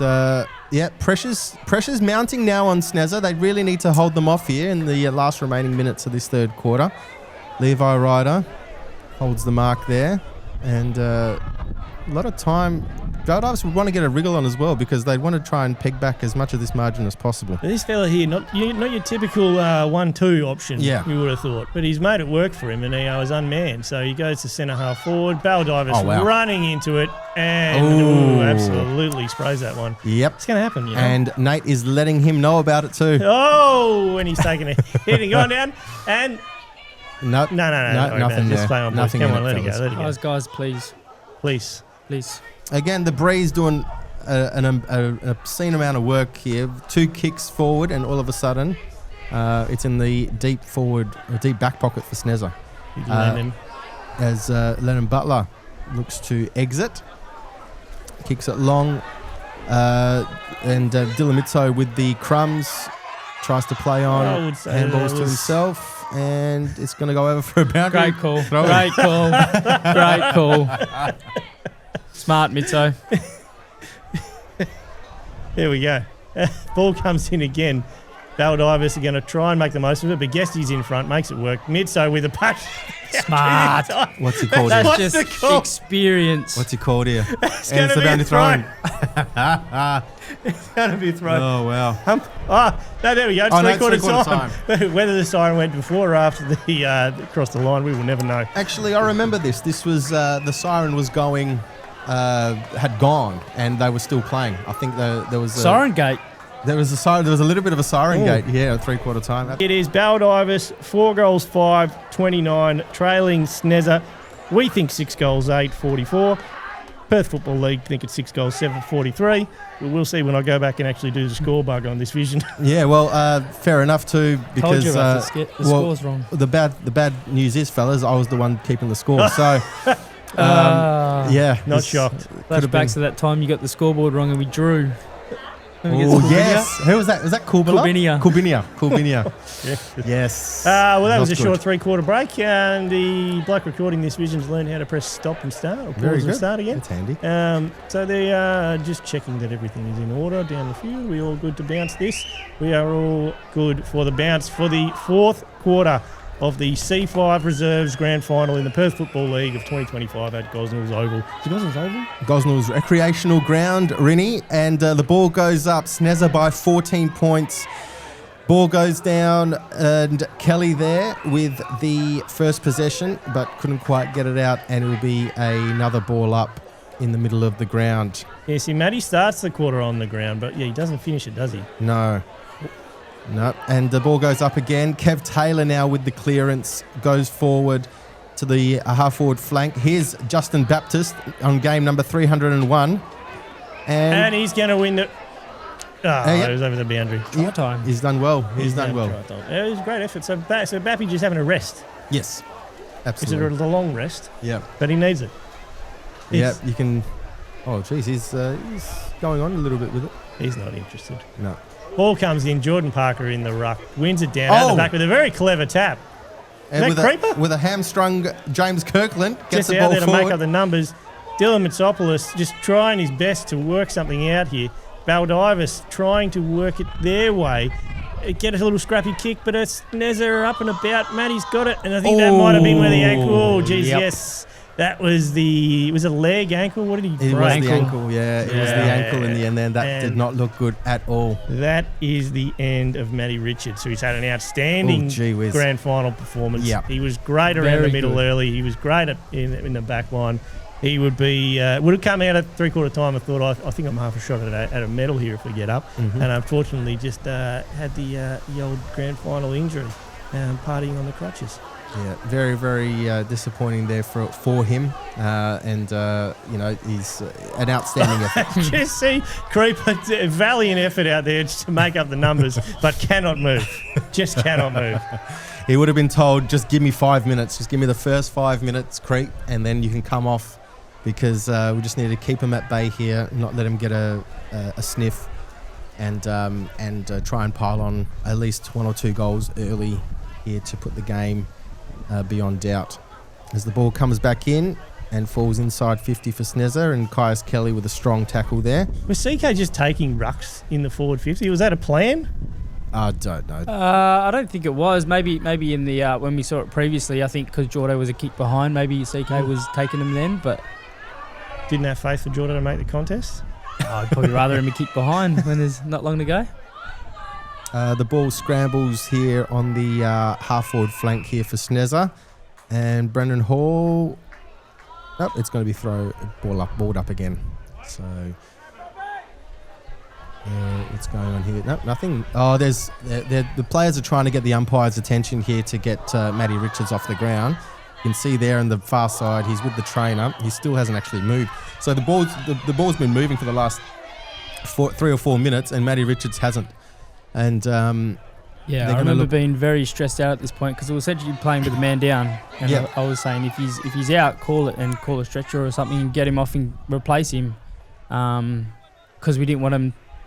pressure's mounting now on SNESA. They really need to hold them off here in the last remaining minutes of this third quarter. Levi Ryder holds the mark there, and a lot of time. Baldivis would want to get a wriggle on as well because they'd want to try and peg back as much of this margin as possible. This fella here, not your typical 1-2 option, Yeah. you would have thought, but he's made it work for him, and he was unmanned. So he goes to centre half forward. Baldivis running into it, and absolutely sprays that one. Yep. It's going to happen, you know. And Nate is letting him know about it too. Oh, and he's taking a hit and gone down, and No, nothing there. Just play on, boys. Nothing Come in on, it, let it go, fellas. let it go. Guys, please. Please. Again, the Breeze doing an obscene amount of work here. 2 kicks forward, and all of a sudden, it's in the deep back pocket for SNESA. As Lennon Butler looks to exit, kicks it long, and Dylan Mitso with the crumbs tries to play on, handballs to himself, and it's going to go over for a boundary. Great call. Great call. Smart, Mitso. Here we go. Ball comes in again. Baldivis are going to try and make the most of it, but Guesty's in front, makes it work. Mitso with a punch. Smart. What's he called here? That's just experience. What's he called here? It's And going to be a throw. thrown. It's going to be a throw. Oh, wow. No, there we go. Oh, no, Three-quarter three-quarter time. Whether the siren went before or after the across the line, we will never know. Actually, I remember this. This was the siren was going, had gone, and they were still playing. I think there was Siren gate. There was a siren. There was a little bit of a siren gate. Yeah, at 3/4 time. It is Baldivis, 4 goals, 5-29, trailing SNESA. We think 6 goals, 8-44. Perth Football League think it's 6 goals, 7-43. We'll see when I go back and actually do the score bug on this vision. Yeah, well, fair enough too, because Told you about the score's wrong. The bad news is, fellas, I was the one keeping the score. So, yeah, Not shocked. Flashbacks to that time you got the scoreboard wrong and we drew. Oh, yes. Who was that? Was that Kulbinia? Kulbinia. Yes. Well, that Not was a short good. 3/4 break, and the bloke recording this vision's learned how to press stop and start, or Very pause and good. start again. That's handy. So they are just checking that everything is in order down the field. We all good to bounce this? We are all good for the bounce for the 4th quarter of the C5 Reserves Grand Final in the Perth Football League of 2025 at Gosnells Oval. Is it Gosnells Oval? Gosnells Recreational Ground, Rinny, and the ball goes up. SNESA by 14 points. Ball goes down, and Kelly there with the first possession, but couldn't quite get it out, and it will be another ball up in the middle of the ground. Yeah, see, Matty starts the quarter on the ground, but yeah, he doesn't finish it, does he? No. And the ball goes up again. Kev Taylor now with the clearance goes forward to the half-forward flank. Here's Justin Baptist on game number 301. And he's going to win the... yeah. It was over the boundary. Try time. He's done well. He's done well. It was a great effort. So Bappy just having a rest. Yes, It's absolutely. a long rest, Yeah. but he needs it. Yeah, you can... Oh, geez, he's going on a little bit with it. He's not interested. No. Ball comes in. Jordan Parker in the ruck. Wins it down out the back with a very clever tap. And Is that Creeper? with a hamstrung James Kirkland, gets Just the out ball there to forward. make up the numbers. Dylan Mitsopoulos just trying his best to work something out here. Baldivis trying to work it their way. Get a little scrappy kick, but it's SNESA up and about. Matty's got it, and I think that might have been where the ankle... Oh, geez, Yep. Yes. That was was it leg, ankle? What did he break? It was the ankle, yeah. It was the Yeah. ankle in the end there. That did And- not look good at all. That is the end of Matty Richards, who's had an outstanding Oh, gee whiz. grand final performance. Yep. He was great around Very the middle good. early. He was great in the back line. He would have come out at three-quarter time and thought, I think I'm half a shot at a medal here if we get up. Mhm. And unfortunately just had the old grand final injury, partying on the crutches. Yeah, very, very disappointing there for him. He's an outstanding effort. Just see Creeper, valiant effort out there just to make up the numbers, but cannot move. Just cannot move. He would have been told, just give me 5 minutes. Just give me the first 5 minutes, Creep, and then you can come off, because we just need to keep him at bay here, not let him get a sniff, and try and pile on at least 1 or 2 goals early here to put the game beyond doubt. As the ball comes back in and falls inside 50 for SNESA, and Caius Kelly with a strong tackle there. Was CK just taking rucks in the forward 50? Was that a plan? I don't know. I don't think it was. Maybe in the when we saw it previously, I think because Jordo was a kick behind, maybe CK was taking him then. But Didn't have faith for Jordan to make the contest? I'd probably rather him a kick behind when there's not long to go. The ball scrambles here on the half-forward flank here for SNESA. And Brendan Hall... Oh, it's going to be balled up again. So... what's going on here? No, nothing. Oh, the players are trying to get the umpire's attention here to get Matty Richards off the ground. You can see there on the far side, he's with the trainer. He still hasn't actually moved. So the ball's been moving for the last 3 or 4 minutes, and Matty Richards hasn't. And Yeah, I remember being very stressed out at this point because we were essentially playing with a man down, and Yeah. I was saying if he's out, call it and call a stretcher or something and get him off and replace him, because we didn't want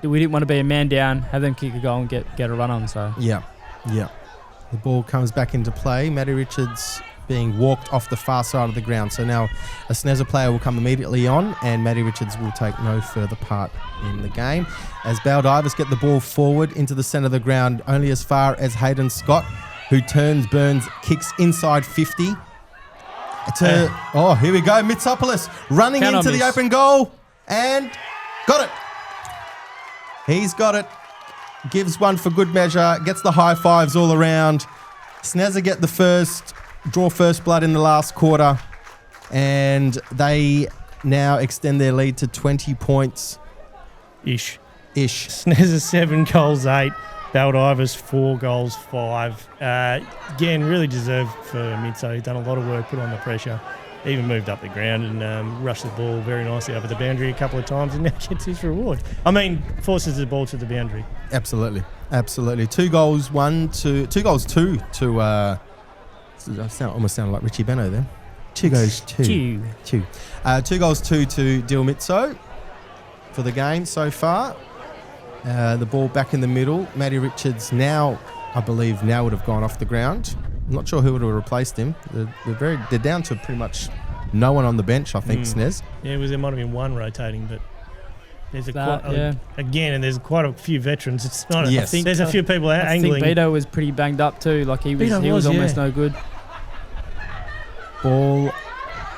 to be a man down, have them kick a goal and get a run on. So yeah. The ball comes back into play. Matty Richards being walked off the far side of the ground. So now a SNESA player will come immediately on, and Matty Richards will take no further part in the game. As Baldivis get the ball forward into the centre of the ground, only as far as Hayden Scott, who turns, burns, kicks inside 50. Here we go. Mitsopoulos running Cannot into the miss. open goal, and got it. He's got it. Gives one for good measure. Gets the high fives all around. SNESA get draw first blood in the last quarter, and they now extend their lead to 20 points. Ish. SNESA 7 goals, 8. Baldivis 4 goals, 5. Again, really deserved for Mitso. He's done a lot of work, put on the pressure. Even moved up the ground and rushed the ball very nicely over the boundary a couple of times, and now gets his reward. I mean, forces the ball to the boundary. Absolutely. 2 goals, 2 to almost sounded like Richie Beno then. 2 goals, 2. 2 goals, 2 to Dil Mitso for the game so far. The ball back in the middle. Matty Richards I believe would have gone off the ground. I'm not sure who would have replaced him. They're down to pretty much no one on the bench, I think, SNES. Yeah, there might have been one rotating, but there's and there's quite a few veterans. It's not. Yes. There's a few people I angling. think Beto was pretty banged up too. Like he was almost no good. Ball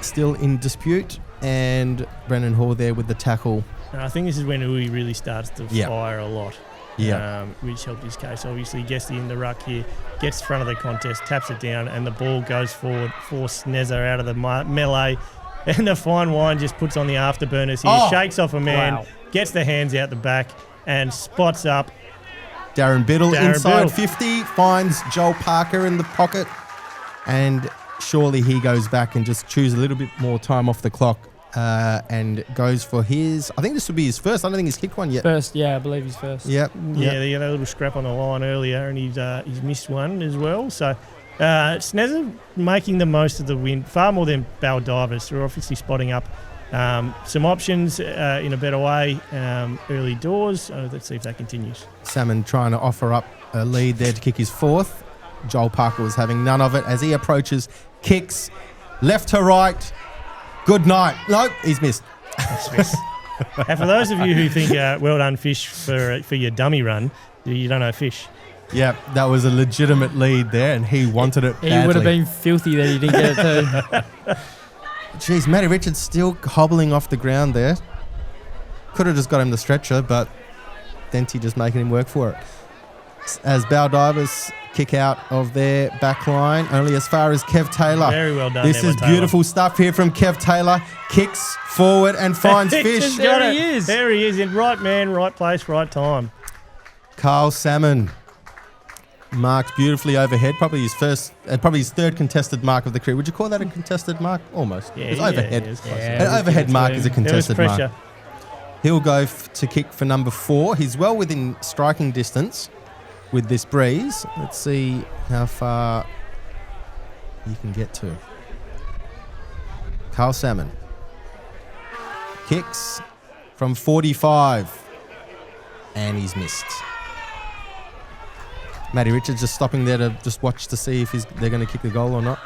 still in dispute, and Brendan Hall there with the tackle. And I think this is when Uwe really starts to fire a lot. which helped his case. Obviously, gets in the ruck here, gets front of the contest, taps it down, and the ball goes forward for SNESA out of the melee. And the fine wine just puts on the afterburners here, shakes off a man, gets the hands out the back, and spots up Darren Biddle inside 50, finds Joel Parker in the pocket, and surely he goes back and just chews a little bit more time off the clock and goes for his, I think this would be his first. I don't think he's kicked one yet. First, yeah, I believe he's first. Yep. Yeah, they had a little scrap on the line earlier, and he's missed one as well. So SNESA making the most of the win, far more than Baldivis. They're obviously spotting up some options in a better way early doors. Let's see if that continues. Salmon trying to offer up a lead there to kick his fourth. Joel Parker was having none of it as he approaches, kicks left to right. Good night. Nope, he's missed. And for those of you who think, well done, Fish, for your dummy run, you don't know Fish. Yeah, that was a legitimate lead there, and he wanted it badly. He would have been filthy that he didn't get it too. Jeez, Matty Richards still hobbling off the ground there. Could have just got him the stretcher, but Denty just making him work for it. As Baldivis kick out of their back line, only as far as Kev Taylor. Very well done. This is beautiful stuff here from Kev Taylor. Kicks forward and finds Fish. There he is. There he is, in right man, right place, right time. Carl Salmon marked beautifully overhead. Probably his first, probably his third contested mark of the career. Would you call that a contested mark? Almost. Yeah, it was overhead. It was close. An overhead mark is a contested there was pressure. mark. He'll go to kick for number 4. He's well within striking distance with this breeze. Let's see how far he can get to. Carl Salmon kicks from 45 and he's missed. Matty Richards just stopping there to just watch to see if they're going to kick the goal or not.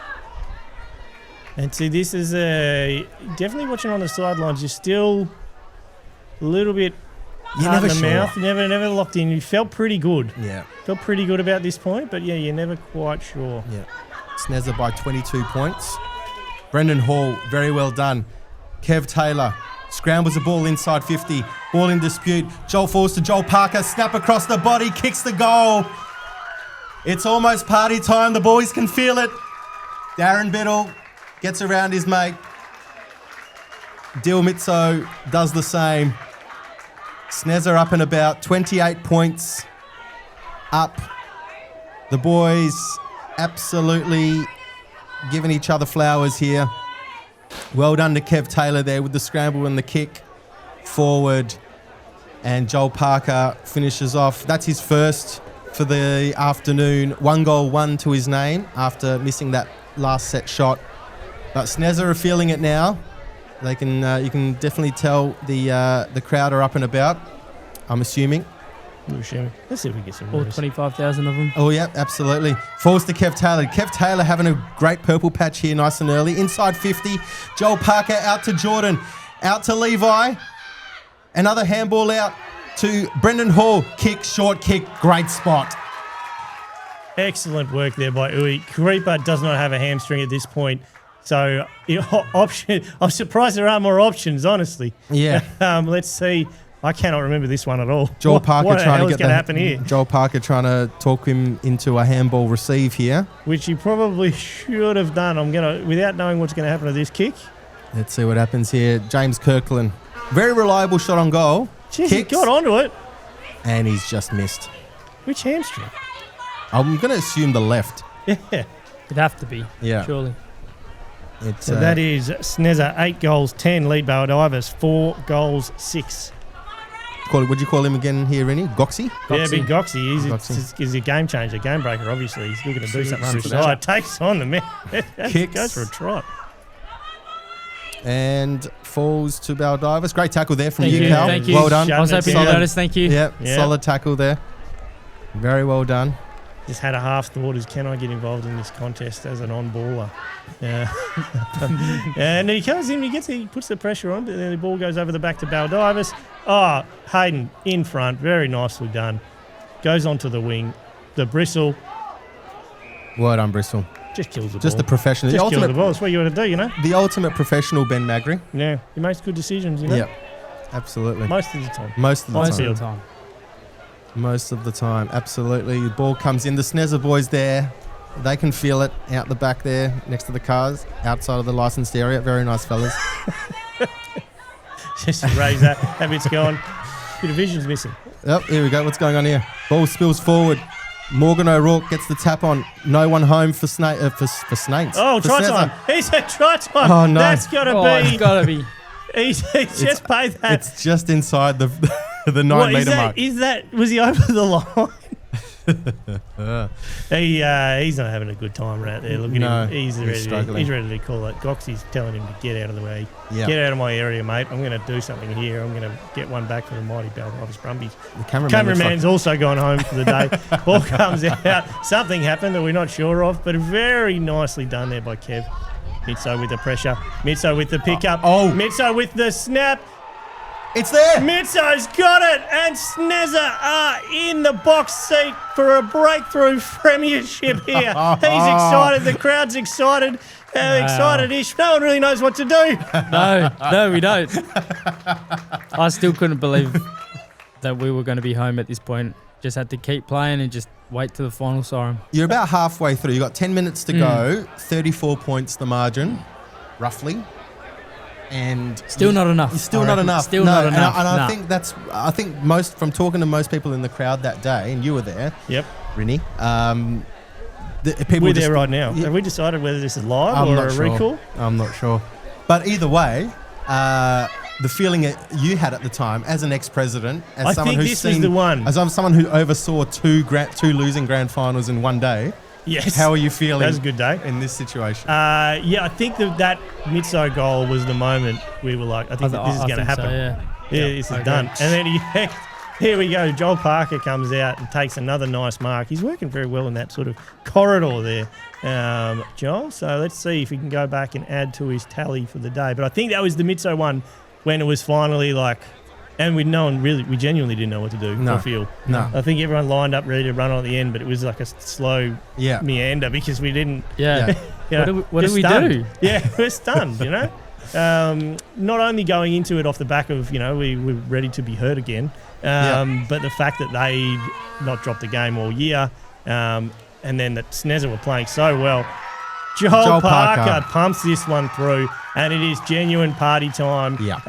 And see, this is definitely watching on the sidelines. You're still a little bit hard in the mouth. Never locked in. You felt pretty good. Yeah. Felt pretty good about this point, but yeah, you're never quite sure. Yeah. SNESA by 22 points. Brendan Hall, very well done. Kev Taylor scrambles the ball inside 50. Ball in dispute. Joel falls to Joel Parker. Snap across the body. Kicks the goal. It's almost party time. The boys can feel it. Darren Biddle gets around his mate. Dil Mitso does the same. SNESA up and about, 28 points up. The boys absolutely giving each other flowers here. Well done to Kev Taylor there with the scramble and the kick forward. And Joel Parker finishes off. That's his first for the afternoon. 1 goal, 1 to his name after missing that last set shot. But SNESA are feeling it now. They can, you can definitely tell the crowd are up and about, I'm assuming. Let's see if we can get some All noise. 25,000 of them. Oh, yeah, absolutely. Falls to Kev Taylor. Kev Taylor having a great purple patch here nice and early. Inside 50. Joel Parker out to Jordan. Out to Levi. Another handball out to Brendan Hall. Kick, short kick. Great spot. Excellent work there by Uwe. Creeper does not have a hamstring at this point. So, I'm surprised there aren't more options, honestly. Yeah. Let's see. I cannot remember this one at all. Joel Parker what the trying hell to is get going to happen here? Joel Parker trying to talk him into a handball receive here. Which he probably should have done. Without knowing what's going to happen to this kick. Let's see what happens here. James Kirkland. Very reliable shot on goal. Jeez, he got onto it. And he's just missed. Which hamstring? I'm going to assume the left. Yeah. It'd have to be, surely. So that is SNESA, 8 goals, 10 lead Baldivis, 4 goals, 6. Would you call him again here, Rennie? Goxie? Yeah, big Goxie. He's a game changer, game breaker, obviously. He's looking to do something on the side. Takes on the man. Kicks. Goes for a trot. And falls to Baldivis. Great tackle there from you, Cal. Thank you. Well done. I was hoping you noticed. Thank you. Yep, solid tackle there. Very well done. Just had a half thought is, can I get involved in this contest as an on-baller? And he comes in, he puts the pressure on, but then the ball goes over the back to Baldivis. Oh, Hayden in front, very nicely done. Goes onto the wing. The bristle. Well done, Bristol. Just kills the ball. Just the professional. Just kills the ball. That's what you want to do, you know? The ultimate professional, Ben Magri. Yeah, he makes good decisions, you know? Yep, absolutely. Most of the time. Most of the time. Most of the time, absolutely. The ball comes in. The SNESA boys there, they can feel it out the back there next to the cars, outside of the licensed area. Very nice fellas. Just raise that. That bit's gone. Bit of vision's missing. Yep, here we go. What's going on here? Ball spills forward. Morgan O'Rourke gets the tap on. No one home for Snakes. Oh, for try SNESA. time. He said try time. Oh, no. That's got to It's be. got to be. He's just paid that. It's just inside the the 9 What, metre mark. was he over the line? He's not having a good time right there. Look at him. He's ready to call it. Goxie's telling him to get out of the way. Yep. Get out of my area, mate. I'm going to do something here. I'm going to get one back for the mighty Baldivis Brumbies. The Cameraman's also gone home for the day. Ball comes out. Something happened that we're not sure of, but very nicely done there by Kev. Mitso with the pressure. Mitso with the pickup. Mitso with the snap. It's there. Mitso's got it, and SNESA are in the box seat for a breakthrough premiership here. He's excited. The crowd's excited. Excited-ish. No one really knows what to do. No, we don't. I still couldn't believe that we were going to be home at this point. Just had to keep playing and just wait till the final siren. You're about halfway through. You've got 10 minutes to go. 34 points the margin, roughly. And still not enough. Still not enough. Still not enough. And I think most from talking to most people in the crowd that day, and you were there. Yep. Rinny. We're there right now. Have we decided whether this is live or a recall? I'm not sure. But either way, the feeling that you had at the time as an ex-president, as someone who's seen, as someone who oversaw two losing grand finals in one day. Yes. How are you feeling? That was a good day in this situation. I think that Mitso goal was the moment we were like, I think this is going to happen. So, yeah. This is done. And then here we go. Joel Parker comes out and takes another nice mark. He's working very well in that sort of corridor there, Joel. So let's see if he can go back and add to his tally for the day. But I think that was the Mitso one when it was finally like. And we genuinely didn't know what to do or feel. No. I think everyone lined up ready to run on at the end, but it was like a slow meander because we didn't. Yeah. What did we do? Yeah, we're stunned, Not only going into it off the back of, we were ready to be hurt again, but the fact that they not dropped the game all year, and then that SNESA were playing so well. Joel Parker pumps this one through, and it is genuine party time. Yeah.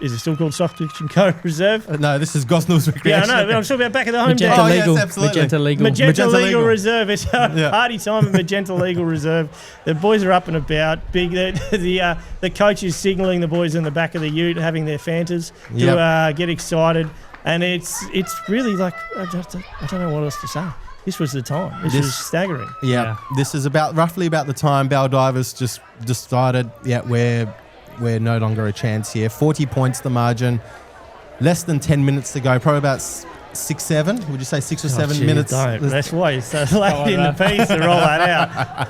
Is it still called Stockbridge & Co Reserve? No, this is Gosnell's Recreation. Yeah, I know, but I'm talking about back at the home day. Magenta Legal. Magenta Legal Reserve. It's party time at Magenta Legal Reserve. The boys are up and about. The coach is signalling the boys in the back of the ute having their Fantas to get excited. And it's really like, I don't know what else to say. This was the time. This was staggering. Yeah. This is roughly about the time Baldivis just decided, we're no longer a chance here. 40 points the margin. Less than 10 minutes to go. Probably about 6-7. Would you say 6 or 7 minutes? That's why you're so late in the piece to roll that out.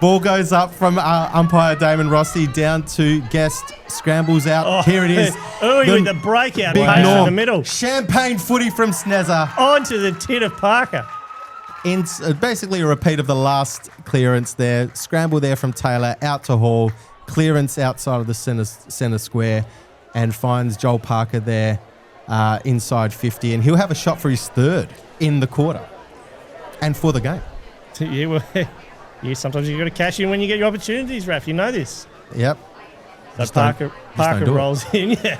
Ball goes up from umpire Damon Rossi down to Guest. Scrambles out. Here it is. With the breakout pace in the middle. Champagne footy from SNESA. Onto the tit of Parker. Basically a repeat of the last clearance there. Scramble there from Taylor out to Hall. Clearance outside of the centre square and finds Joel Parker there inside 50. And he'll have a shot for his third in the quarter and for the game. Sometimes you've got to cash in when you get your opportunities, Raph. You know this. Yep. So Parker rolls in. Yeah.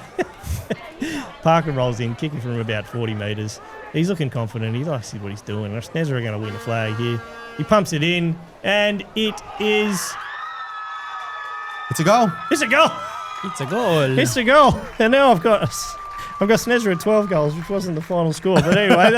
Parker rolls in, kicking from about 40 metres. He's looking confident. He likes what he's doing. SNESA are going to win the flag here. He pumps it in, and it is... It's a goal. It's a goal. It's a goal. It's a goal. And now I've got SNESA at 12 goals, which wasn't the final score. But anyway,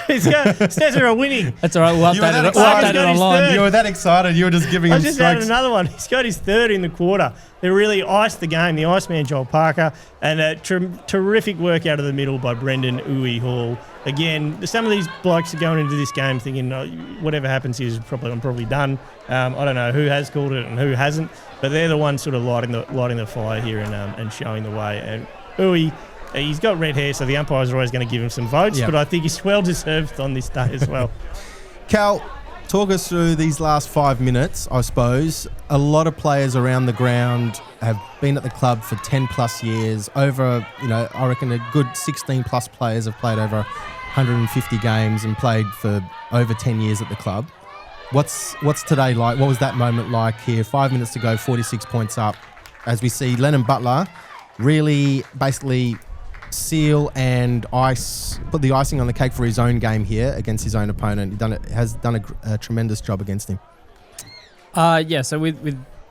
SNESA are winning. That's all right. We'll update it online. You were that excited. You were just giving him strikes. I just added another one. He's got his third in the quarter. They really iced the game. The Iceman, Joel Parker, and a terrific work out of the middle by Brendan Uwe Hall. Again, some of these blokes are going into this game thinking, whatever happens here I'm probably done. I don't know who has called it and who hasn't, but they're the ones sort of lighting the fire here and showing the way. And Uwe, he's got red hair, so the umpires are always going to give him some votes, but I think he's well deserved on this day as well. Cal, talk us through these last 5 minutes, I suppose. A lot of players around the ground have been at the club for 10 plus years. Over, I reckon a good 16 plus players have played over 150 games and played for over 10 years at the club. What's today like? What was that moment like here? 5 minutes to go, 46 points up, as we see Lennon Butler really basically seal and put the icing on the cake for his own game here against his own opponent. He has done a tremendous job against him. So with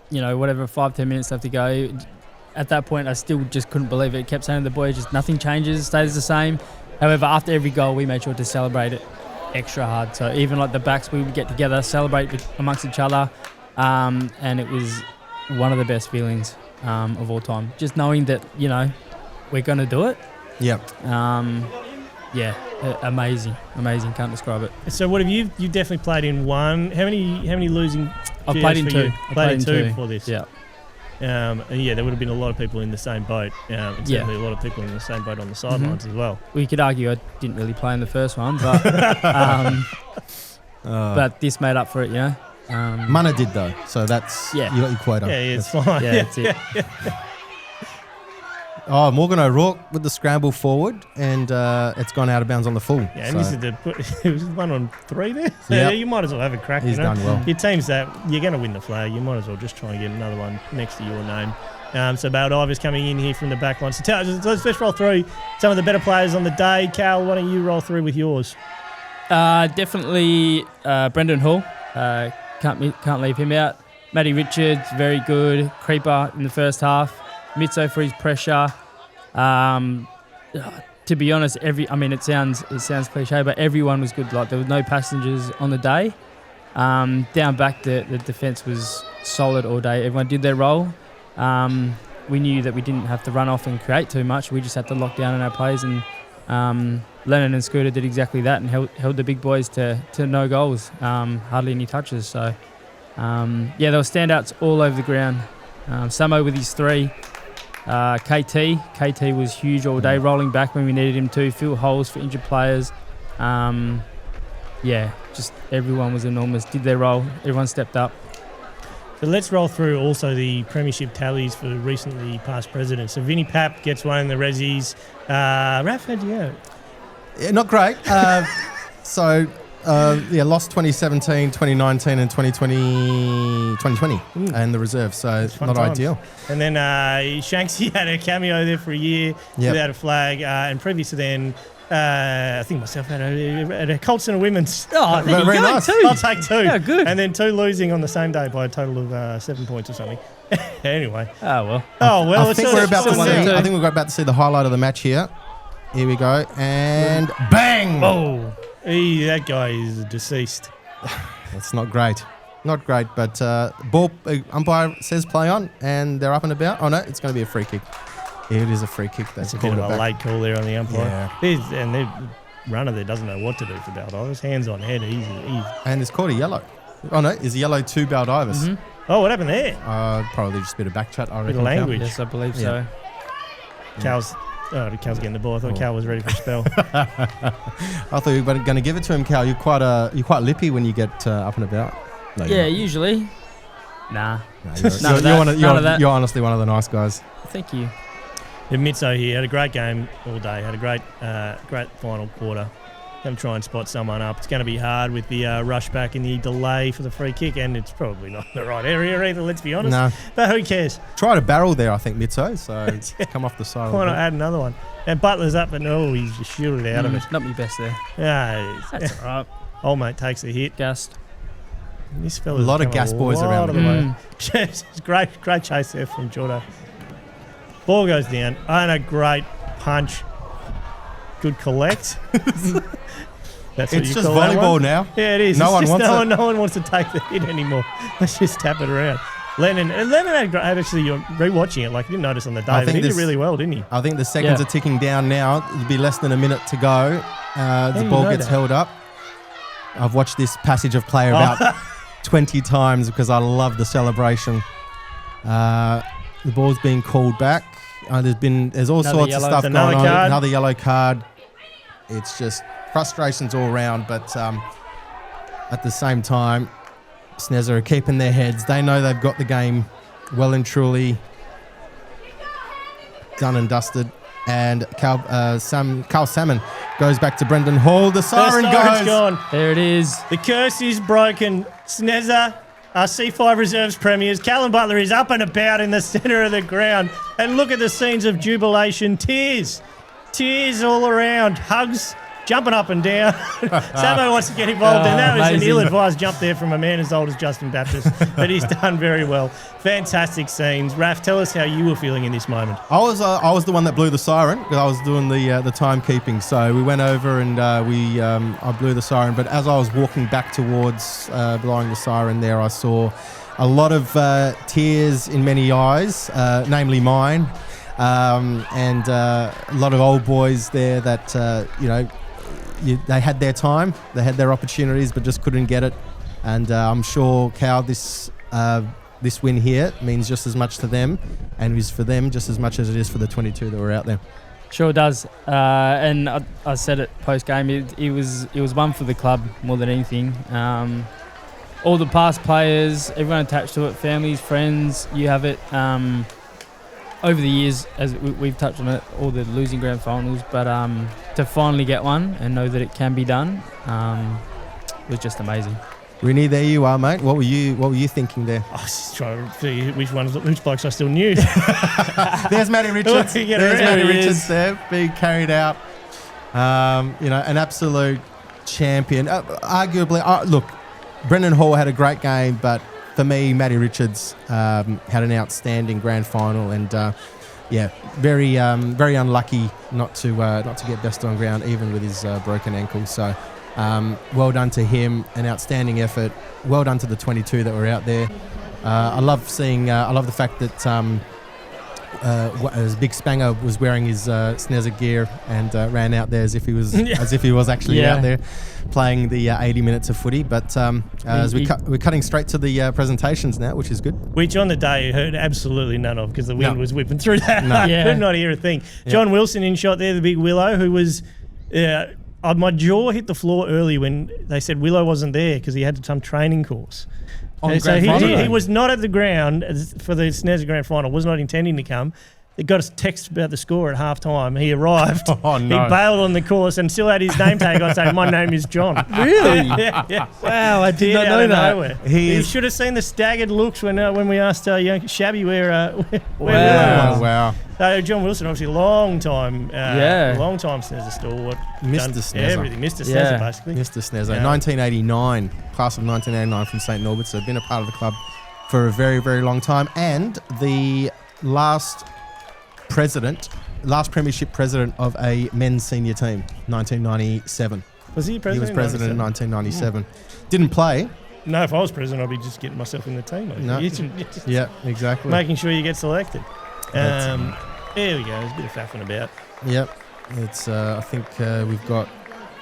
whatever 5-10 minutes left to go, at that point I still just couldn't believe it. Kept saying to the boys, just nothing changes, stays the same. However, after every goal we made sure to celebrate it extra hard. So even like the backs, we would get together, celebrate amongst each other, and it was one of the best feelings of all time. Just knowing that we're going to do it. Yep. Amazing. Can't describe it. So what have you definitely played in one? How many losing? I've played in two. I played in two before this. Yeah. And there would have been a lot of people in the same boat. And certainly a lot of people in the same boat on the sidelines as well. We could argue I didn't really play in the first one, but but this made up for it, Mana did though, so that's you got your quota. Yeah, it's fine. Yeah, that's it. Oh, Morgan O'Rourke with the scramble forward, and it's gone out of bounds on the full. Yeah, and this is it was 1-on-3 there. So you might as well have a crack. He's done well. Your team's that you're going to win the flag. You might as well just try and get another one next to your name. So Baldivis coming in here from the back line. So let's roll through some of the better players on the day. Cal, why don't you roll through with yours? Definitely Brendan Hall. Can't leave him out. Matty Richards, very good. Creeper in the first half. Mitso for his pressure. To be honest, it sounds cliche, but everyone was good. Like there was no passengers on the day. Down back, the defence was solid all day. Everyone did their role. We knew that we didn't have to run off and create too much. We just had to lock down on our plays, and Lennon and Scooter did exactly that and held the big boys to no goals, hardly any touches. So there were standouts all over the ground. Samo with his 3. KT was huge all day, rolling back when we needed him to, fill holes for injured players. Just everyone was enormous, did their role, everyone stepped up. So let's roll through also the premiership tallies for recently past presidents. So Vinny Papp gets one in the Rezzies. Raph, how'd you go? Yeah, not great. Lost 2017, 2019 and 2020 and the reserve, so not ideal. And then Shanksy had a cameo there for a year without a flag, and previous to then, I think myself had a Colts and a women's. Oh, very nice. I'll take 2. Yeah, good. And then 2 losing on the same day by a total of 7 points or something. Anyway. Oh, well. I think we're about to see the highlight of the match here. Here we go, and bang! Oh. That guy is deceased. That's not great. Not great, but ball umpire says play on, and they're up and about. Oh, no, it's going to be a free kick. It is a free kick. That's a bit of a late call there on the umpire. Yeah. And the runner there doesn't know what to do for Baldivis. Hands on head, easy. And it's called a yellow. Oh, no, is a yellow to Baldivis. Mm-hmm. Oh, what happened there? Probably just a bit of back chat, I reckon. Bit of language. Yes, I believe so. Cal's getting the ball. I thought Cal was ready for a spell. I thought you were going to give it to him, Cal. You're quite lippy when you get up and about. No, usually. Nah. You're honestly one of the nice guys. Thank you. Mitso here had a great game all day. Had a great final quarter. Going to try and spot someone up. It's going to be hard with the rush back and the delay for the free kick, and it's probably not the right area either, let's be honest. No. But who cares? Tried a barrel there, I think, Mitso, so come off the side. Why not add another one? And Butler's up, and he's just shielded out of it. Not my best there. Yeah, that's all right. Old mate takes the hit. Gassed. This fella's a lot of gas boys around. It's great chase there from Jordo. Ball goes down. And a great punch. Good collect. That's it's just volleyball now. Yeah, it is. No one wants to take the hit anymore. Let's just tap it around. Lennon had actually, you're rewatching it, like you didn't notice on the day, but he did really well, didn't he? I think the seconds are ticking down now. It'll be less than a minute to go. The ball gets held up. I've watched this passage of play about 20 times because I love the celebration. The ball's being called back. There's all sorts of stuff going on. Another yellow card. It's just frustrations all round, but at the same time, SNESA are keeping their heads. They know they've got the game well and truly done and dusted. And Carl Salmon goes back to Brendan Hall. The siren goes. Gone. There it is. The curse is broken. SNESA are C5 Reserves premiers. Callum Butler is up and about in the centre of the ground. And look at the scenes of jubilation. Tears. Tears all around. Hugs. Jumping up and down. Samo wants to get involved, and that was amazing. an ill-advised jump there from a man as old as Justin Baptist, but he's done very well. Fantastic scenes. Raf, tell us how you were feeling in this moment. I was the one that blew the siren because I was doing the timekeeping. So we went over and I blew the siren. But as I was walking back towards blowing the siren there, I saw a lot of tears in many eyes, namely mine, and a lot of old boys there that they had their time, they had their opportunities, but just couldn't get it. And I'm sure, Cal, this win here means just as much to them, and is for them just as much as it is for the 22 that were out there. Sure does. And I said it post game. It was one for the club more than anything. All the past players, everyone attached to it, families, friends. You have it. Over the years, as we've touched on it, all the losing grand finals, but to finally get one and know that it can be done was just amazing. Rennie, there you are, mate. What were you thinking there? I was just trying to see which blokes I still knew. There's Matty Richards. There's Matty Richards there, being carried out. An absolute champion. Arguably, look, Brendan Hall had a great game, but for me, Matty Richards had an outstanding grand final, and very unlucky not to get best on ground, even with his broken ankle. So, well done to him, an outstanding effort. Well done to the 22 that were out there. I love the fact that as Big Spanger was wearing his SNESA gear and ran out there as if he was actually out there playing the 80 minutes of footy. But we're cutting straight to the presentations now, which is good. Which on the day you heard absolutely none of because the wind was whipping through that. No. I could not hear a thing. John Wilson in shot there, the big Willow, who was... my jaw hit the floor early when they said Willow wasn't there because he had some training course. So he was not at the ground for the SNESA Grand Final, was not intending to come. They got a text about the score at halftime. He arrived. Oh, no. He bailed on the course and still had his name tag on saying, "My name is John." Really? Yeah. Wow, I did not know that. Nowhere. He should have seen the staggered looks when we asked young Shabby where Wow. Wow. John Wilson, obviously long time SNESA stalwart. Mr. SNESA. Everything. Mr. SNESA, basically. Mr. SNESA. 1989, class of 1989 from St. Norbert. So been a part of the club for a very, very long time. And the last premiership president of a men's senior team, 1997. Was he president? He was president in 1997. Didn't play. No, if I was president, I'd be just getting myself in the team. No. Yeah, exactly. Making sure you get selected. There we go. There's a bit of faffing about. Yep. It's. I think we've got.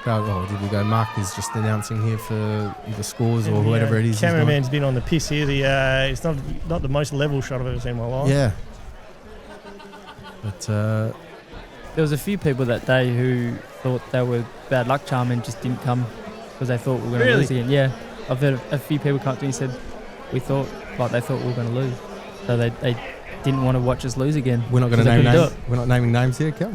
Did we go? Mark is just announcing here for the scores or whatever it is. Cameraman's been on the piss here. It's not the most level shot I've ever seen in my life. Yeah. But there was a few people that day who thought they were bad luck charm and just didn't come because they thought we were going to lose again. Yeah, I've heard a few people come up to me and said they thought we were going to lose, so they didn't want to watch us lose again. We're not going to name names. We're not naming names here, Kel.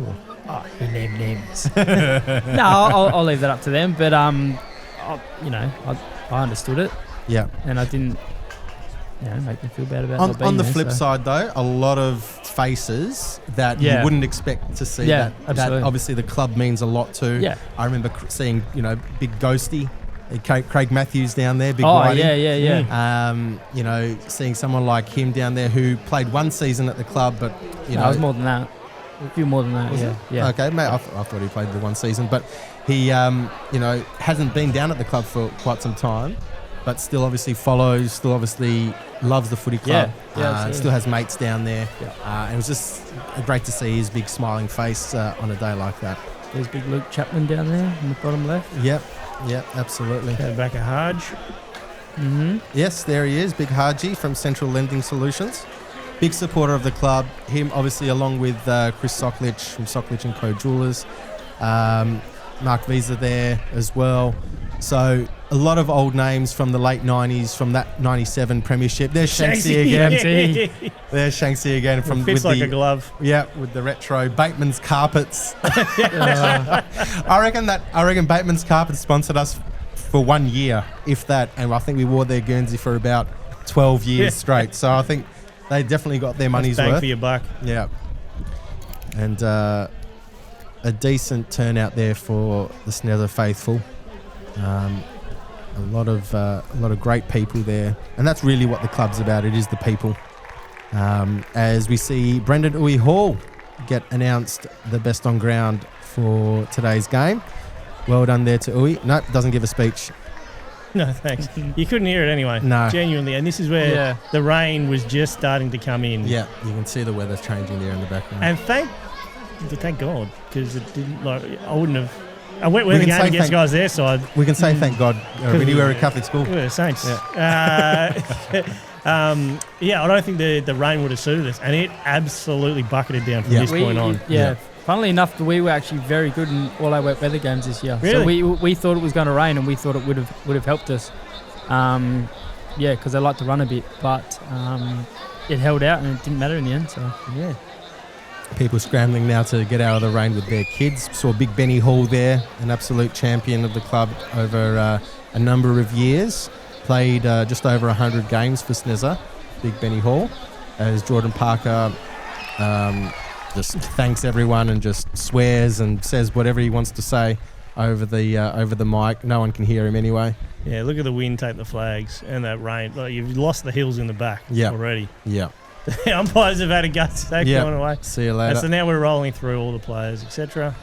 Oh, you name names. No, I'll leave that up to them. But I understood it. Yeah, and I didn't. Make me feel bad about not being on the there, flip side, though, a lot of faces that you wouldn't expect to see. Yeah, that obviously the club means a lot to. Yeah. I remember seeing Big Ghosty, Craig Matthews down there. Big Whitey. Yeah. Seeing someone like him down there who played one season at the club, but it was more than that. A few more than that. Yeah. Okay, mate. I thought he played the one season, but he hasn't been down at the club for quite some time. But still obviously follows, still obviously loves the footy club. Still has mates down there. And it was just great to see his big smiling face on a day like that. There's big Luke Chapman down there in the bottom left. Yep, absolutely. Back at Haj. Mm-hmm. Yes, there he is, Big Haji from Central Lending Solutions. Big supporter of the club. Him obviously along with Chris Socklich from Socklich & Co Jewelers. Mark Visa there as well. So a lot of old names from the late 90s, from that 97 premiership. There's Shanksy again. Shanksy. There's Shanksy again. It fits like a glove. Yeah, with the retro Bateman's carpets. I reckon Bateman's carpets sponsored us for 1 year, if that, and I think we wore their Guernsey for about 12 years straight. So I think they definitely got their money's bang worth. for your buck. Yeah. And a decent turnout there for the SNESA faithful. A lot of great people there, and that's really what the club's about. It is the people. As we see Brendan Uwe Hall get announced the best on ground for today's game. Well done there to Uwe. Nope, doesn't give a speech. No, thanks. You couldn't hear it anyway. No. Genuinely. And this is where the rain was just starting to come in. Yeah, you can see the weather changing there in the background. And thank God, because it didn't, I wouldn't have. I went with the game against guys their side. We can say thank God. We were a Catholic school. We were Saints. Yeah. I don't think the rain would have suited us, and it absolutely bucketed down from this point on. Funnily enough, we were actually very good in all our wet weather games this year. Really? So we thought it was going to rain, and we thought it would have helped us. Because they like to run a bit, but it held out, and it didn't matter in the end. So yeah. People scrambling now to get out of the rain with their kids. Saw Big Benny Hall there, an absolute champion of the club over a number of years. Played just over 100 games for SNESA, Big Benny Hall. As Jordan Parker just thanks everyone and just swears and says whatever he wants to say over the mic. No one can hear him anyway. Yeah, look at the wind take the flags and that rain. Like, you've lost the hills in the back already. Yeah. The umpires have had a gut to take going away. See you later. And so now we're rolling through all the players, etc.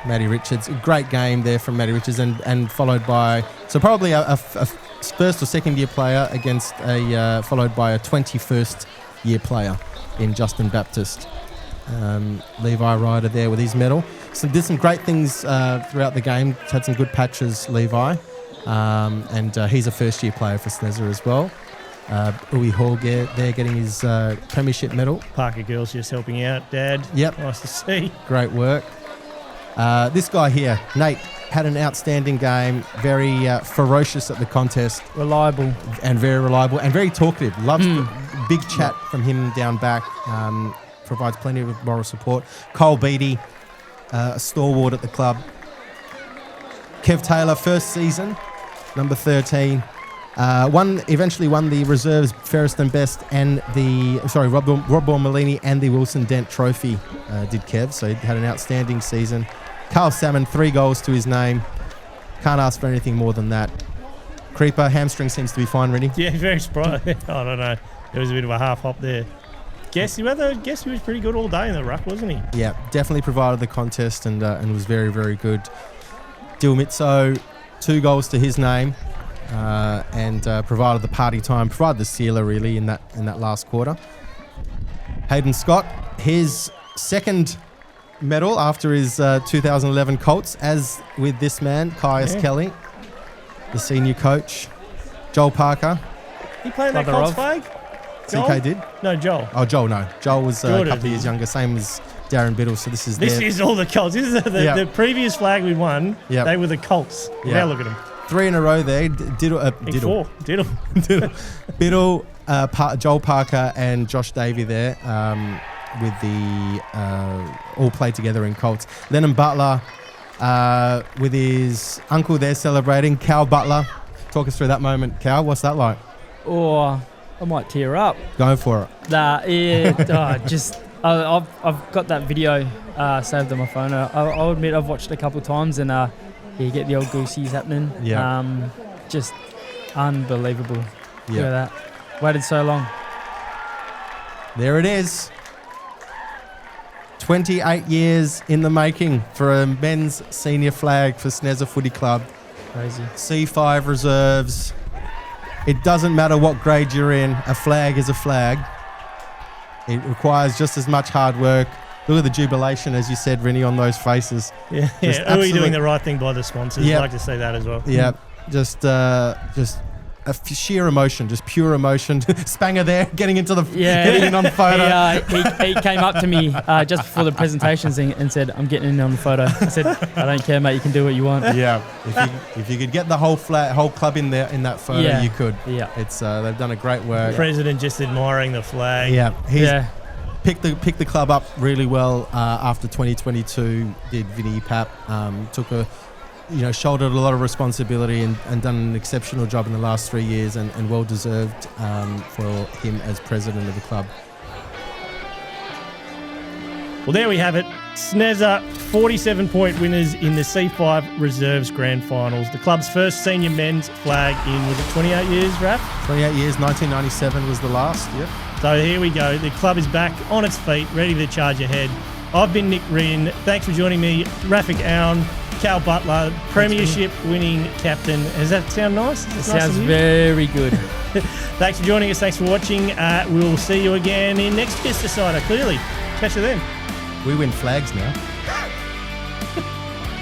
Matty Richards, a great game there from Matty Richards, and followed by probably a first or second year player against followed by a 21st year player in Justin Baptist. Levi Ryder there with his medal. Did some great things throughout the game. Had some good patches, Levi, and he's a first year player for SNESA as well. Uwe Hall there getting his premiership medal. Parker girls just helping out, Dad. Yep. Nice to see. Great work. This guy here, Nate, had an outstanding game. Very ferocious at the contest. Reliable. And very reliable and very talkative. Loves the big chat from him down back. Provides plenty of moral support. Cole Beattie, a stalwart at the club. Kev Taylor, first season, number 13. Eventually won the reserves fairest and best and Rob Bormolini and the Wilson Dent Trophy did Kev, so he had an outstanding season. Carl Salmon, 3 goals to his name. Can't ask for anything more than that. Creeper, hamstring seems to be fine, Rennie. Yeah, very surprised. I don't know. There was a bit of a half hop there. Guess he was pretty good all day in the ruck, wasn't he? Yeah, definitely provided the contest and was very, very good. Dil Mitso, 2 goals to his name. And provided the party time, provided the sealer really in that last quarter. Hayden Scott, his second medal after his 2011 Colts, as with this man, Caius Kelly, the senior coach. Joel Parker. He played that Colts flag? CK did? No, Joel. Oh, Joel, no. Joel was a couple of years younger, same as Darren Biddle, so this is all the Colts. This is the previous flag we won. Yep. They were the Colts. Now look at them. 3 in a row there. Diddle. Biddle, Joel Parker and Josh Davey there with the all played together in Colts. Lennon Butler with his uncle there celebrating. Cal Butler. Talk us through that moment, Cal. What's that like? Oh, I might tear up. Go for it. I've got that video saved on my phone. I'll admit I've watched it a couple of times and you get the old goosies happening. Yeah. Just unbelievable. Yeah. Look at that. Waited so long. There it is. 28 years in the making for a men's senior flag for SNESA Footy Club. Crazy. C5 reserves. It doesn't matter what grade you're in. A flag is a flag. It requires just as much hard work. Look at the jubilation, as you said, Rennie, on those faces. Are we doing the right thing by the sponsors? I'd like to say that as well. Yeah, just sheer emotion, just pure emotion. Spanger there, getting into the getting in on the photo. He came up to me just before the presentations and said, "I'm getting in on the photo." I said, "I don't care, mate. You can do what you want." Yeah, if you could get the whole club in there in that photo, you could. Yeah, it's they've done a great work. The president just admiring the flag. Yeah, he's picked the club up really well after 2022. Did Vinny Pap shouldered a lot of responsibility and done an exceptional job in the last 3 years and well deserved for him as president of the club. Well, there we have it. SNESA 47-point winners in the C5 Reserves Grand Finals. The club's first senior men's flag in, was it 28 years, Raph? 28 years, 1997 was the last, yep. So here we go. The club is back on its feet, ready to charge ahead. I've been Nick Rinn. Thanks for joining me. Rafik Owen, Cal Butler, Premiership winning captain. Does that sound nice? It sounds very good. Thanks for joining us. Thanks for watching. We'll see you again in next Guest Decider, clearly. Catch you then. We win flags now.